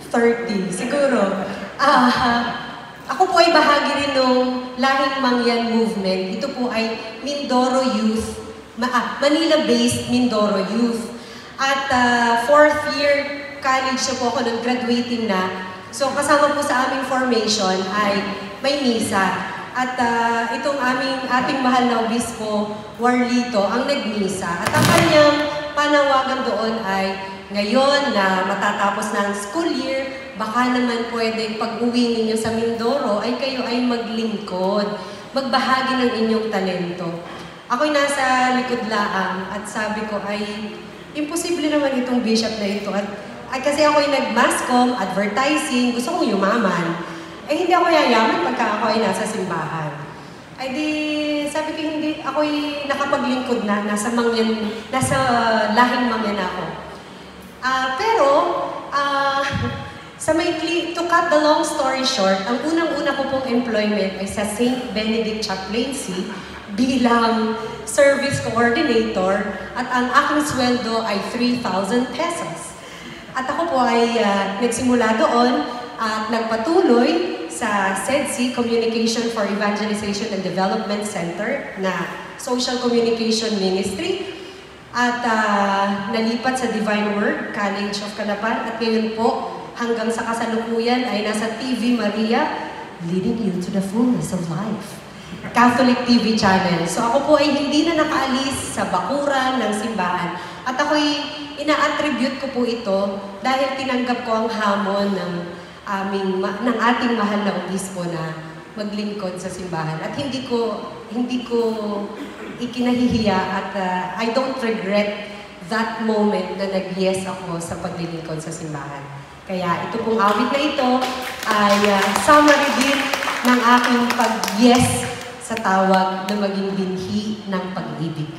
30, siguro. Ako po ay bahagi rin ng Lahing Mangyan movement. Ito po ay Mindoro Youth, Manila-based Mindoro Youth. At 4th year college na po ako nung graduating na. So kasama po sa aming formation ay may misa. At itong ating mahal na obispo, Warlito, ang nagmisa. At ang kanyang panawagan doon ay, ngayon na matatapos na ang school year, baka naman pwedeng pag-uwi ninyo sa Mindoro ay kayo ay maglingkod, magbahagi ng inyong talento. Ako'y nasa likod laang at sabi ko ay imposible naman itong bishop na ito. At kasi ako'y nag-masscom, advertising, gusto kong yumaman. Hindi ako yayaman pagka ako ay nasa simbahan. Ay di, sabi ko hindi, ako'y nakapaglingkod na, nasa Lahing Mangyan ako. Pero, to cut the long story short, ang unang-una ko pong employment ay sa St. Benedict Chaplaincy bilang service coordinator at ang aking sweldo ay 3,000 pesos. At ako po ay nagsimula doon at nagpatuloy sa SEDC, Communication for Evangelization and Development Center na Social Communication Ministry. At nalipat sa Divine Word College of Calapan at ngayon po hanggang sa kasalukuyan ay nasa TV Maria, leading you to the fullness of life. Catholic TV channel. So ako po ay hindi na nakaalis sa bakuran ng simbahan. At ako'y ina-attribute ko po ito dahil tinanggap ko ang hamon ng ating mahal na obispo na maglingkod sa simbahan. At hindi ko ikinahihiya at I don't regret that moment na nag-yes ako sa paglilingkod sa simbahan. Kaya ito pong awit na ito ay summary din ng aking pag-yes sa tawag na maging binhi ng pag-ibig.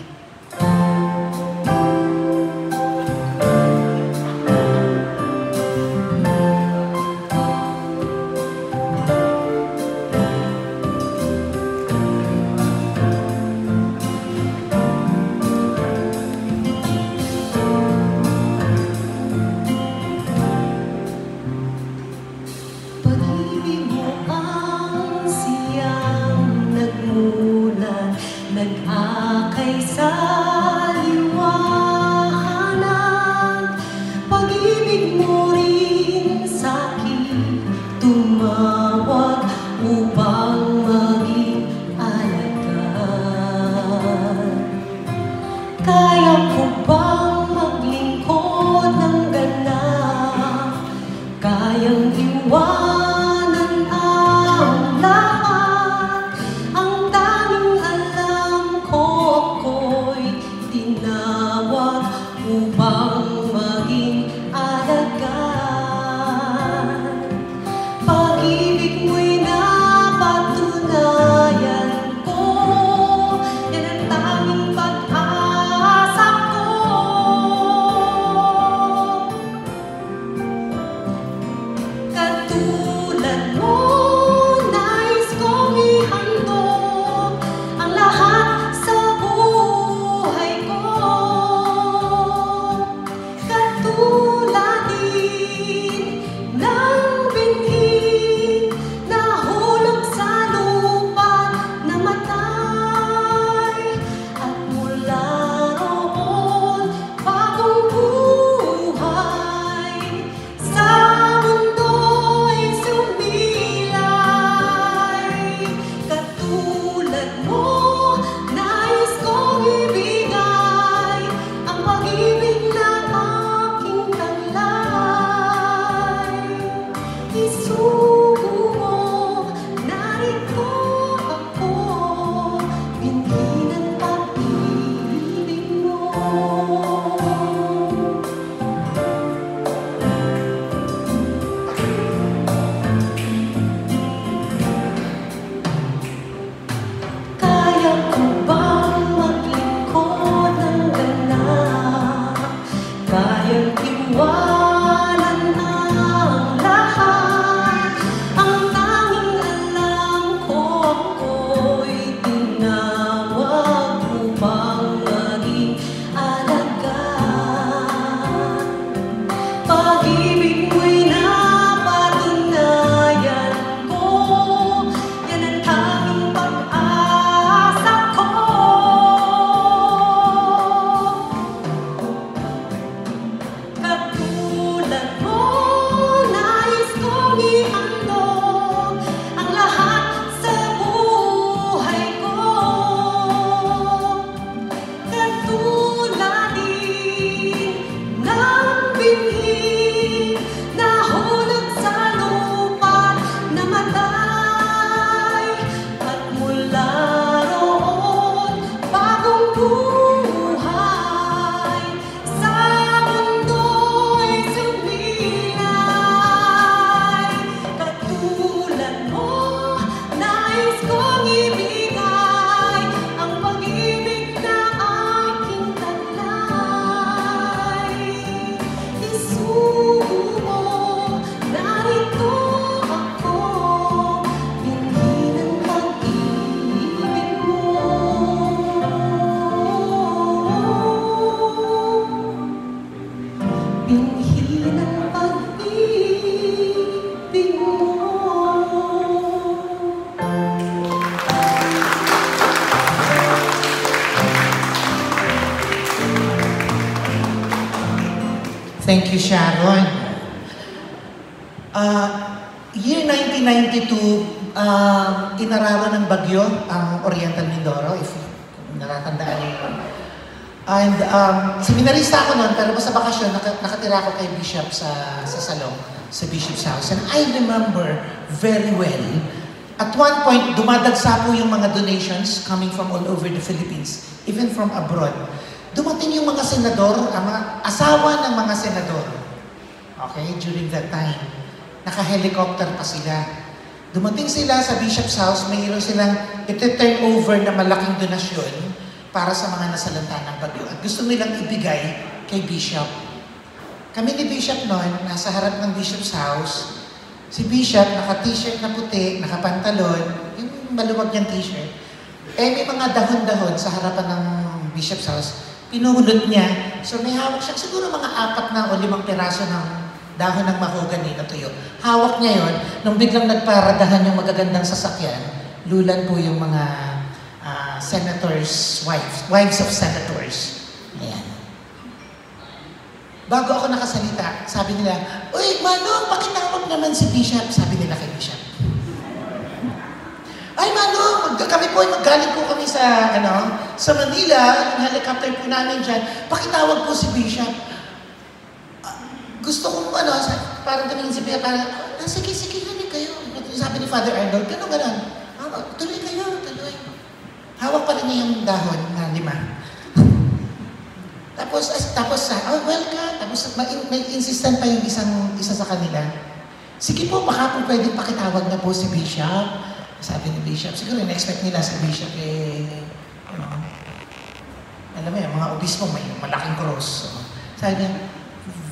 Nag-akay sa liwanag, pag-ibig mo rin sa'kin tumawag upang maging alagad. Kaya ko bang maglingkod ng ganap, kayang iwanan ang lahat, ang tanging ako'y tinawag upang maging alagad. Pag-ibig mo'y napatunayan ko, yan ang tanging pag-asa ko. Katulad mo, nais kong ihandog ang lahat sa buhay ko. Katulad din ng binhi na hulog sa lupa na matay, at mula roon bagong buhay sa mundo'y sumilay. Katulad mo, nais kong ibigay ang pag-ibig ng aking taglay. Isugo mo, narito ako, binhi ng pag-ibig mo. Kaya ko bang maglingkod ng ganap, kayang iwanan ang lahat, ang tanging alam ko'y tinawag upang maging alagad. Pag-ibig mo'y napatunayan ko, yan ang tanging pag-asa ko. Katulad mo, nais kong ihandog ang lahat sa buhay ko. Katulad din ng binhi na hulog sa lupa na matay, at mula roon bagong buhay sa mundo'y sumilay. Katulad mo, nais kong ibigay ang pag-ibig na aking taglay. Isugo mo, narito ako, binhi ng pag-ibig mo. Binhi ng pag-ibig mo. Thank you, Sharon. Year 1992, inarawan ng bagyo ang Oriental Mindoro, if natatandaan niyo. And seminarista ako noon, pero sa bakasyon, nakatira ako kay Bishop sa salon, sa Bishop's house. And I remember very well, at one point, dumadagsa po yung mga donations coming from all over the Philippines, even from abroad. Dumating yung mga senador, ang mga asawa ng mga senador. Okay, during that time. Naka-helicopter pa sila. Dumating sila sa Bishop's house, mayroon silang iti-turn over na malaking donasyon para sa mga nasalanta ng bagyo. At gusto nilang ibigay kay Bishop. Kami ni Bishop noon, nasa harap ng Bishop's house. Si Bishop, naka-t-shirt na puti, naka-pantalon, yung maluwag niyang t-shirt. May mga dahon-dahon sa harapan ng Bishop's house. Pinuhulot niya. So may hawak siya, siguro mga 4 na o 5 piraso ng dahon ng mahogany na tuyo. Hawak niya yon. Nung biglang nagparadahan yung magagandang sasakyan, lulan po yung mga senators' wives of senators. Ayan. Bago ako nakasalita, sabi nila, "Uy, Manong, pakitawag naman si Bishop," sabi nila kay Bishop. "Ay, Manong, kami po, maggaling po kami sa Manila, yung helicopter po namin dyan, pakitawag po si Bishop." Gusto kong parang tumingin si Bishop, parang, sige, hanig kayo. Sabi ni Father Arnold, gano'n. Tuloy kayo. Hawak pa rin niya yung dahon na 5. Tapos welcome. Tapos may insistent pa yung isa sa kanila. Sige po, baka po pwede pakitawag na po si Bishop. Sabi ni Bishop, siguro in-expect nila si Bishop alam mo yan, mga obispo may malaking cross. Sabi niya,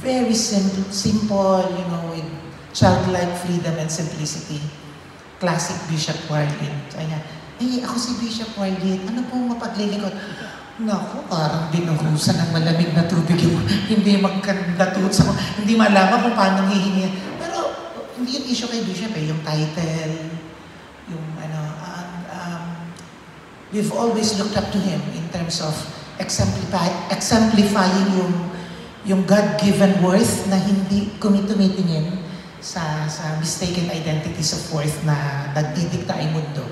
very simple, with childlike freedom and simplicity. Classic Bishop Warlin. Sabi niya, ako si Bishop Warlin, ano po mapaglilikot? Naku, parang binuhusan ng malamig na tubig yung hindi magkandatut sa hindi malaman kung paano hihingi. Pero hindi yung issue kay Bishop yung title, yung we've always looked up to him in terms of exemplifying yung God-given worth na hindi tumitingin sa mistaken identities of worth na nagdidikta ay mundo.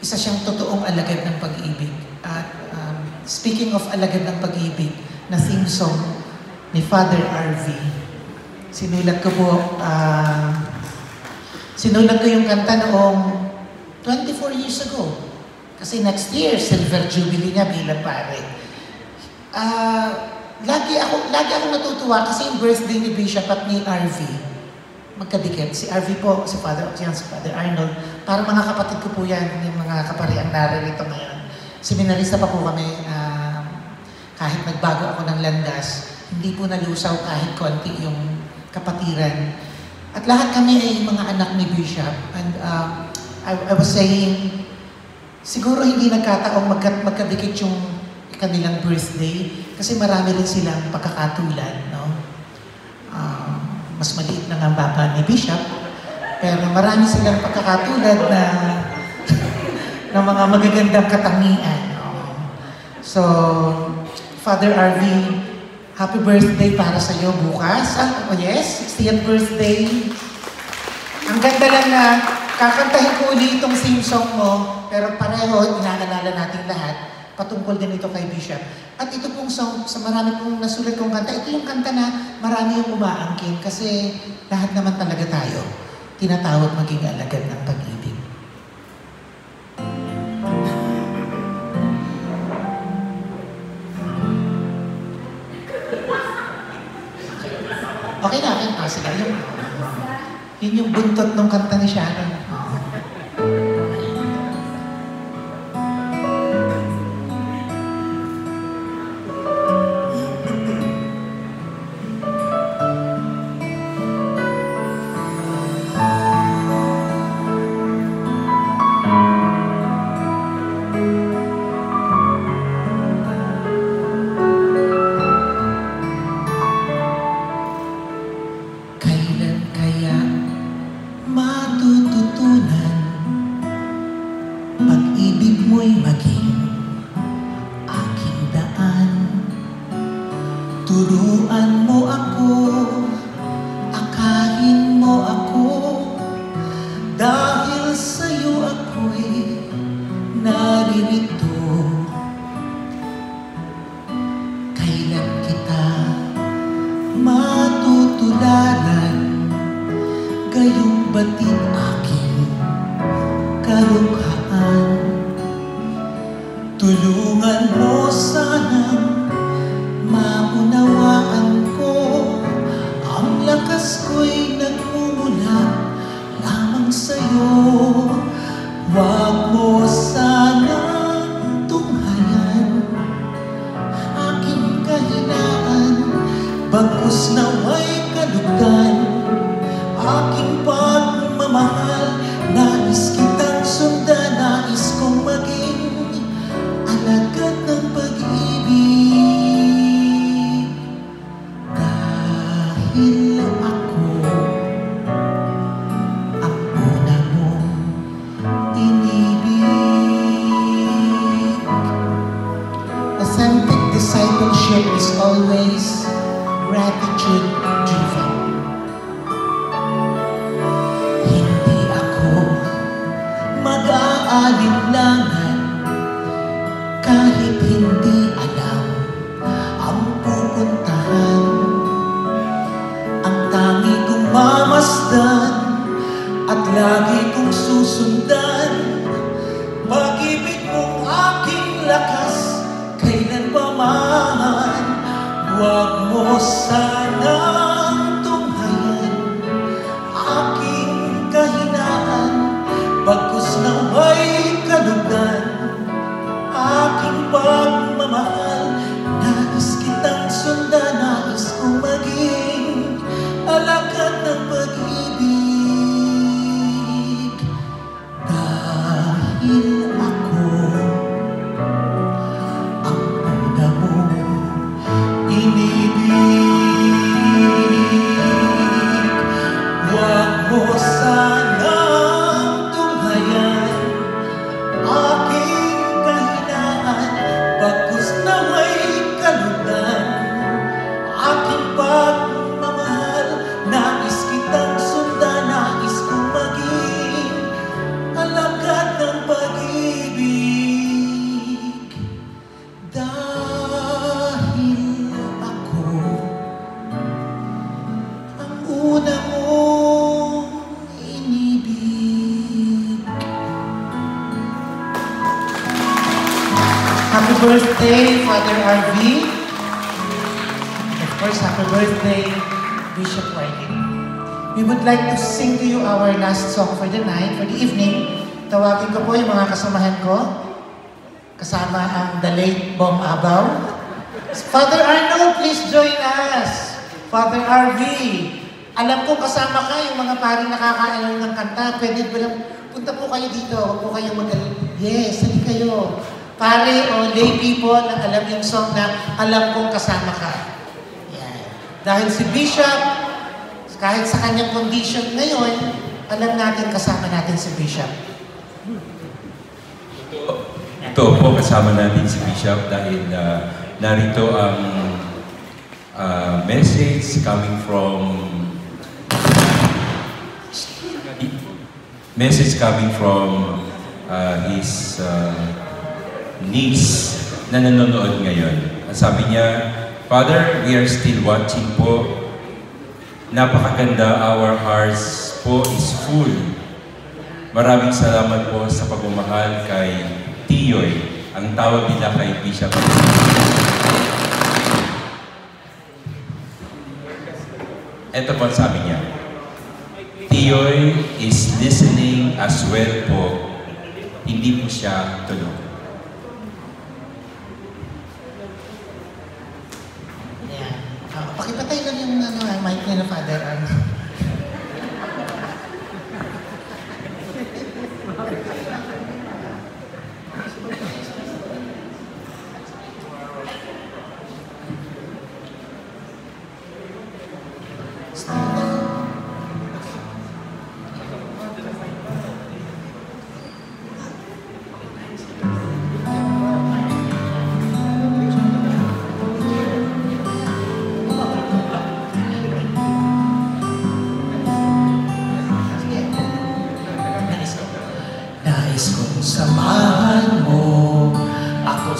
Isa siyang totoong alagad ng pag-ibig. At speaking of alagad ng pag-ibig, na theme song ni Father RV, sinulat ko yung kanta noong 24 years ago. Kasi next year, Silver Jubilee niya bilang pare. Lagi ako natutuwa kasi yung birthday ni Bishop at ni RV, magkadikit. Si RV po, si Father Arnold, parang mga kapatid ko po yan, yung mga kapariang naririto ngayon. Seminarista pa po kami, kahit nagbago ako ng landas, hindi po nalusaw kahit konti yung kapatiran. At lahat kami ay mga anak ni Bishop. And I was saying, siguro hindi nagkataong magkadikit yung kanilang birthday kasi marami rin silang pagkakatulad, no? Mas maliit na ang baba ni Bishop, pero marami silang pagkakatulad na ng mga magagandang katangian. No? So, Father RV, happy birthday para sa iyo bukas. Yes, 60th birthday. Ang ganda lang na kakantahin ko ulit itong theme song mo, pero pareho, inaalala natin lahat, patungkol din ito kay Bishop. At ito pong song, sa marami pong nasulat kong kanta, ito yung kanta na marami yung umaangkin kasi lahat naman talaga tayo tinatawag maging alagad ng pag-ibig. Okay na, sila. Yun yung buntot ng kanta ni Shannon. Matututunan ito, kailan kita matutularan, gayong batid aking karughaan. Tulungan mo sanang maunawaan ko, ang lakas ko'y nagmumula lamang sa'yo. Huwag mo sanang tunghayan aking kahinaan, bagkus nawa'y kalugdan aking pagmamahal. Nais kitang sundan, nais kong maging alagad ng pag-ibig. Dahil ako ang una mong inibig. Authentic discipleship is always gratitude-driven. Hindi ako mag-aalinlangan kahit hindi alam ang pupuntahan. Ang tangi kong mamasdan at lagi kong susundan, pag-ibig mong aking lakas kailan pa man. Huwag mo sanang tunghayan aking kahinaan, bagkus nawa'y kalugdan aking pagmamahal. Nais kitang sundan, nais kong maging alagad ng pag-ibig. Dahil ako ang una mong inibig. Huwag mo sanang tunghayan aking kahinaan, bagkus nawa'y kalugdan aking pagmamahal. Nais kitang sundan, nais kong maging alagad ng pag-ibig. Dahil ako ang una mong inibig. Happy birthday, Father RV. Of course, happy birthday, Bishop Writing. We would like to sing to you our last song for the night, for the evening. Tawagin ko po yung mga kasamahan ko. Kasama ang the late Bong Abaw. Father Arnold, please join us. Father RV, alam ko kasama ka yung mga paring nakakaalam ng kanta. Pwede ba lang, punta po kayo dito. Huwag po kayong yes, hindi kayo. Pare o lay people na alam yung song na alam kong kasama ka. Yeah. Dahil si Bishop, kahit sa kanyang condition ngayon, alam natin kasama natin si Bishop. Ito po kasama natin si Bishop dahil narito ang message coming from his niece na nanonood ngayon. At sabi niya, Father, we are still watching po. Napakaganda, our hearts po is full. Maraming salamat po sa pagmamahal kay Tiyoy. Ang tawag nila kay Bishop. Ito po sabi niya, Tiyoy is listening as well po. Hindi po siya tulog. Pakipatay lang yung mic nila, Father Arnold.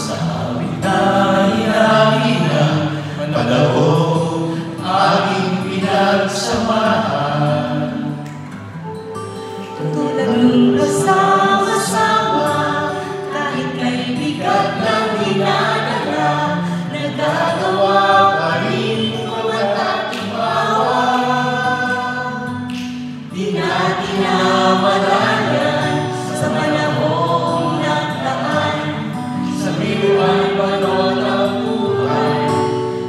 sa amin na hinangin ng panahon, aming pinagsamahan. Tulad ng kasama-sama, kahit kay bigat ng dinadala, nagagawa pa rin bawat ating bawat. Di natin namalayan sa panahong nagdaan, sa biruan balon ng buhay,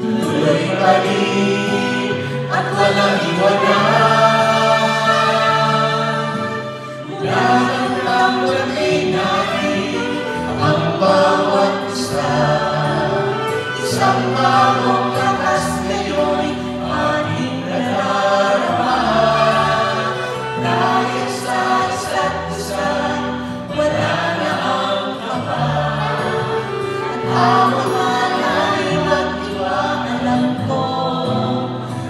tuloy pa rin at walang iwanan. Tanggapin natin ang bawat isa, isang bagong lakas ngayon ating nadarama. Dahil sa isa't isa, wala na ang kaba. At habang malay mag-iba, alam ko,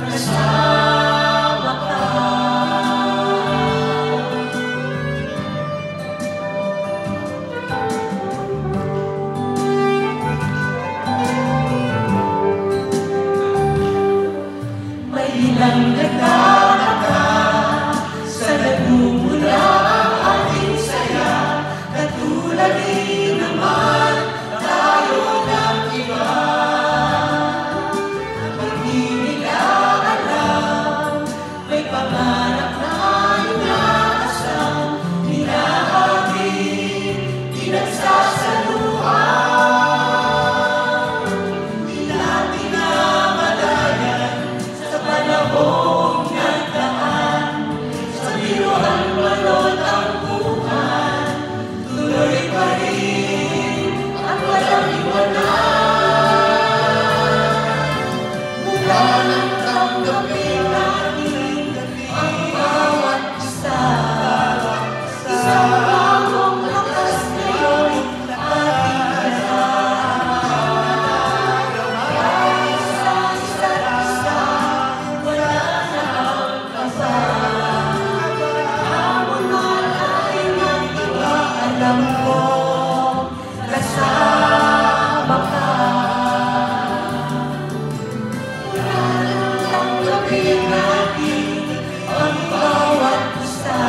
kasama ka. Ilang nagtataka sa nagmumula ang ating saya, katulad din naman tayo ng iba. Hindi nila alam, may pangarap na inaasam, hinahangin, pinagsasaluhan. Di natin namalayan sa panahong nagdaan, sa biruan balon ang buhay, tuloy pa rin at walang iwanan. Mula nang tanggapin natin ang bawat isa, isang bagong lakas ngayon ating nadarama. Dahil sa isa't isa, wala na ang kaba. Hamon man ay mag-iba, alam ko, kasama ka. Tanggapin natin ang bawat isa,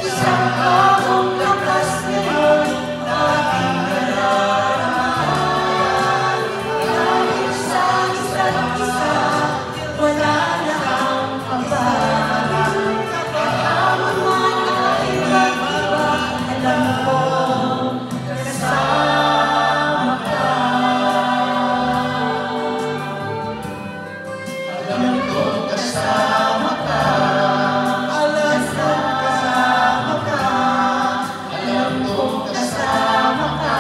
isang bagong lakas ngayon ating nadarama. Dahil sa isa't isa, wala na ang kaba. Hamon man ay mag-iba, alam ko, kasama ka. Alam ko, kasama ka. Alam ko, kasama ka. Alam ko, kasama ka.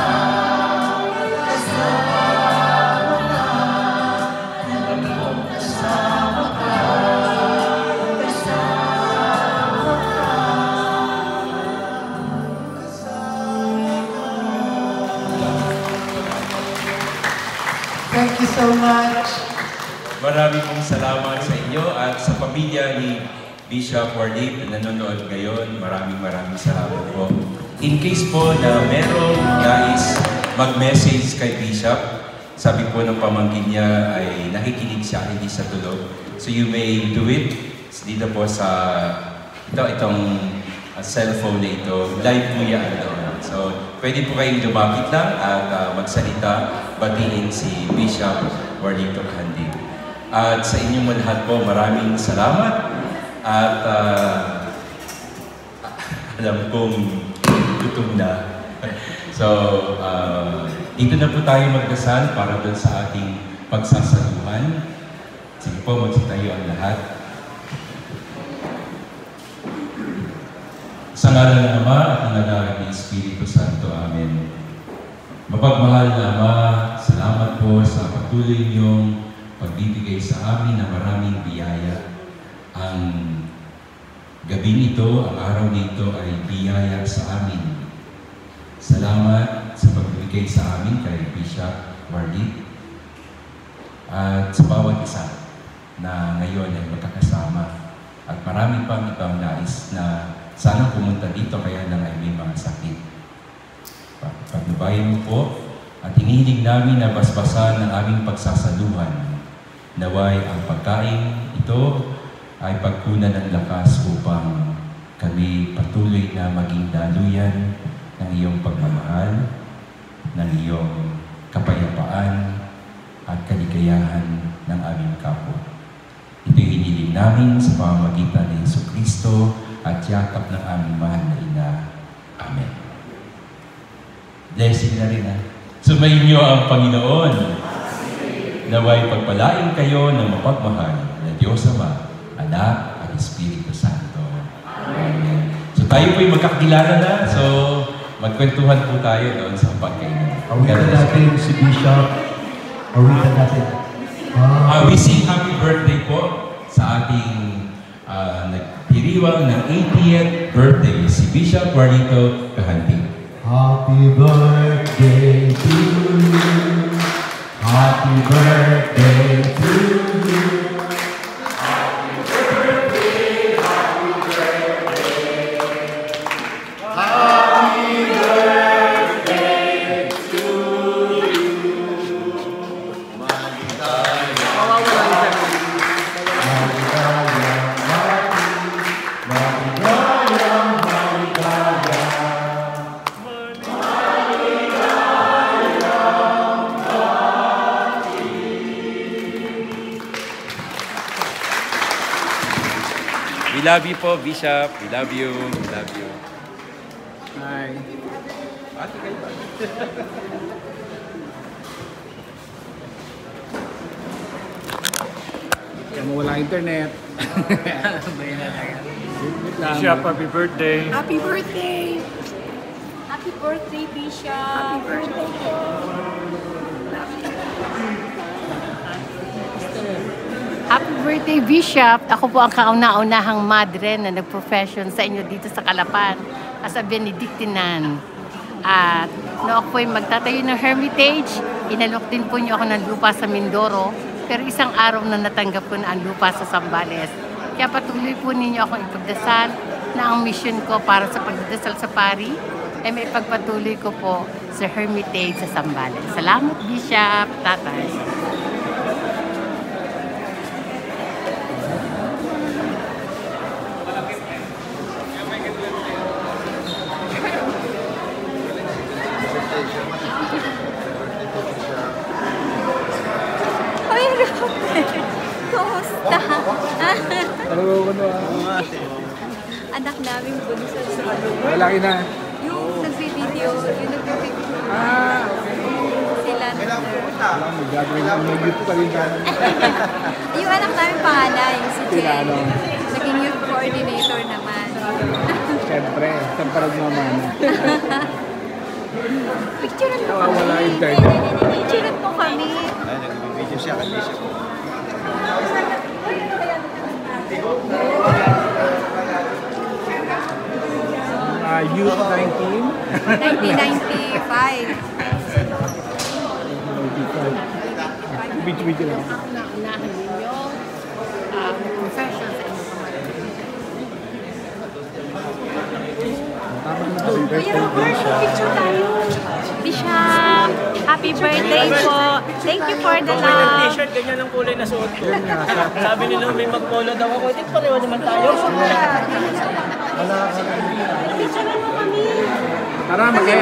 Kasama ka. Alam ko, kasama ka. Thank you so much. Maraming pong salamat sa inyo at sa pamilya ni Bishop Warlip na nanonood ngayon. Maraming salamat po. In case po na merong nais mag-message kay Bishop, sabi po ng pamangkin niya ay nakikinig siya, hindi sa tulog. So you may do it dito po sa itong cellphone na ito. Live po yan doon. So pwede po kayong lumapit lang at magsalita, batiin si Bishop Warlip Tokhandi. At sa inyong lahat po, maraming salamat. At alam kong gutom na. So, dito na po tayo magdasal para doon sa ating pagsasaluhan. Sige po, magsitayo ang lahat. Sa ngalan ng Ama at ng Anak at ng Espiritu Santo. Amen. Mapagmahal na Ama, salamat po sa patuloy niyong pagbibigay sa amin ng maraming biyaya. Ang gabi nito, ang araw nito ay biyaya sa amin. Salamat sa pagbibigay sa amin kay Bishop Warlip at sa bawat isa na ngayon ay magkakasama. At marami pang ibang nais na sana pumunta dito kaya lang ay may mga sakit. Pagnubayan mo po At hinihiling namin na basbasan ng aming pagsasaluhan. Naway ang pagkain ito ay pagkunan ng lakas upang kami patuloy na maging daluyan ng iyong pagmamahal, ng iyong kapayapaan at kaligayahan ng aming kapwa. Ito'y hinihiling namin sa pamamagitan ni Jesucristo at yakap ng aming mahal na ina. Amen. Blessing na rin Sumainyo ang Panginoon. Naway pagpalain kayo ng mapagmahal na Diyos Ama, Anak at Espiritu Santo. Amen. So tayo po'y magkakilala na. So magkwentuhan po tayo doon sa pagkainan. Awitan natin si Bishop. Awitan natin. We sing happy birthday po sa ating nagdiriwang ng 80th birthday, si Bishop Juanito Kahanting. Happy birthday to you. Happy birthday to you. Happy birthday, happy birthday. Happy birthday to you. We love you po, Bishop. We love you. We love you. Hi. Ate kayo ba? Kaya mo wala internet. Bishop, happy birthday. Happy birthday! Happy birthday, Bishop! Happy birthday po! Happy birthday, Bishop! Ako po ang kauna-unahang madre na nag-profession sa inyo dito sa Calapan as a Benedictinan. At no ako po'y magtatayo ng hermitage, inalok din po niyo ako ng lupa sa Mindoro, pero isang araw na natanggap ko na ang lupa sa Zambales. Kaya patuloy po ninyo akong ipagdasal na ang mission ko para sa pagdadasal sa pari ay may pagpatuloy ko po sa hermitage sa Zambales. Salamat, Bishop, Tatay. Ay, Robert! Kumusta? Anak namin bunso sa Malaki na. yung nagbi-video, sila na. May gagawin ang mag-youth pa rin sana. Yung anak namin panganay, si Jen. Naging youth coordinator naman. Siyempre, saan pa nagmamana. Picturean mo kami. Wala internet. Picturean mo kami. Ay, nag-video siya kay Bishop. Youth 19? 1995. Video lang. Unahan ninyo profession sa inyo. Kuya Robert, picture tayo. Bishop, happy birthday po. Thank you for the love. T-shirt, ganyan ang kulay na suot ko. Sabi nila may mag-polo daw ako. Hindi pareho naman tayo. Picture mo kami. Tara, mag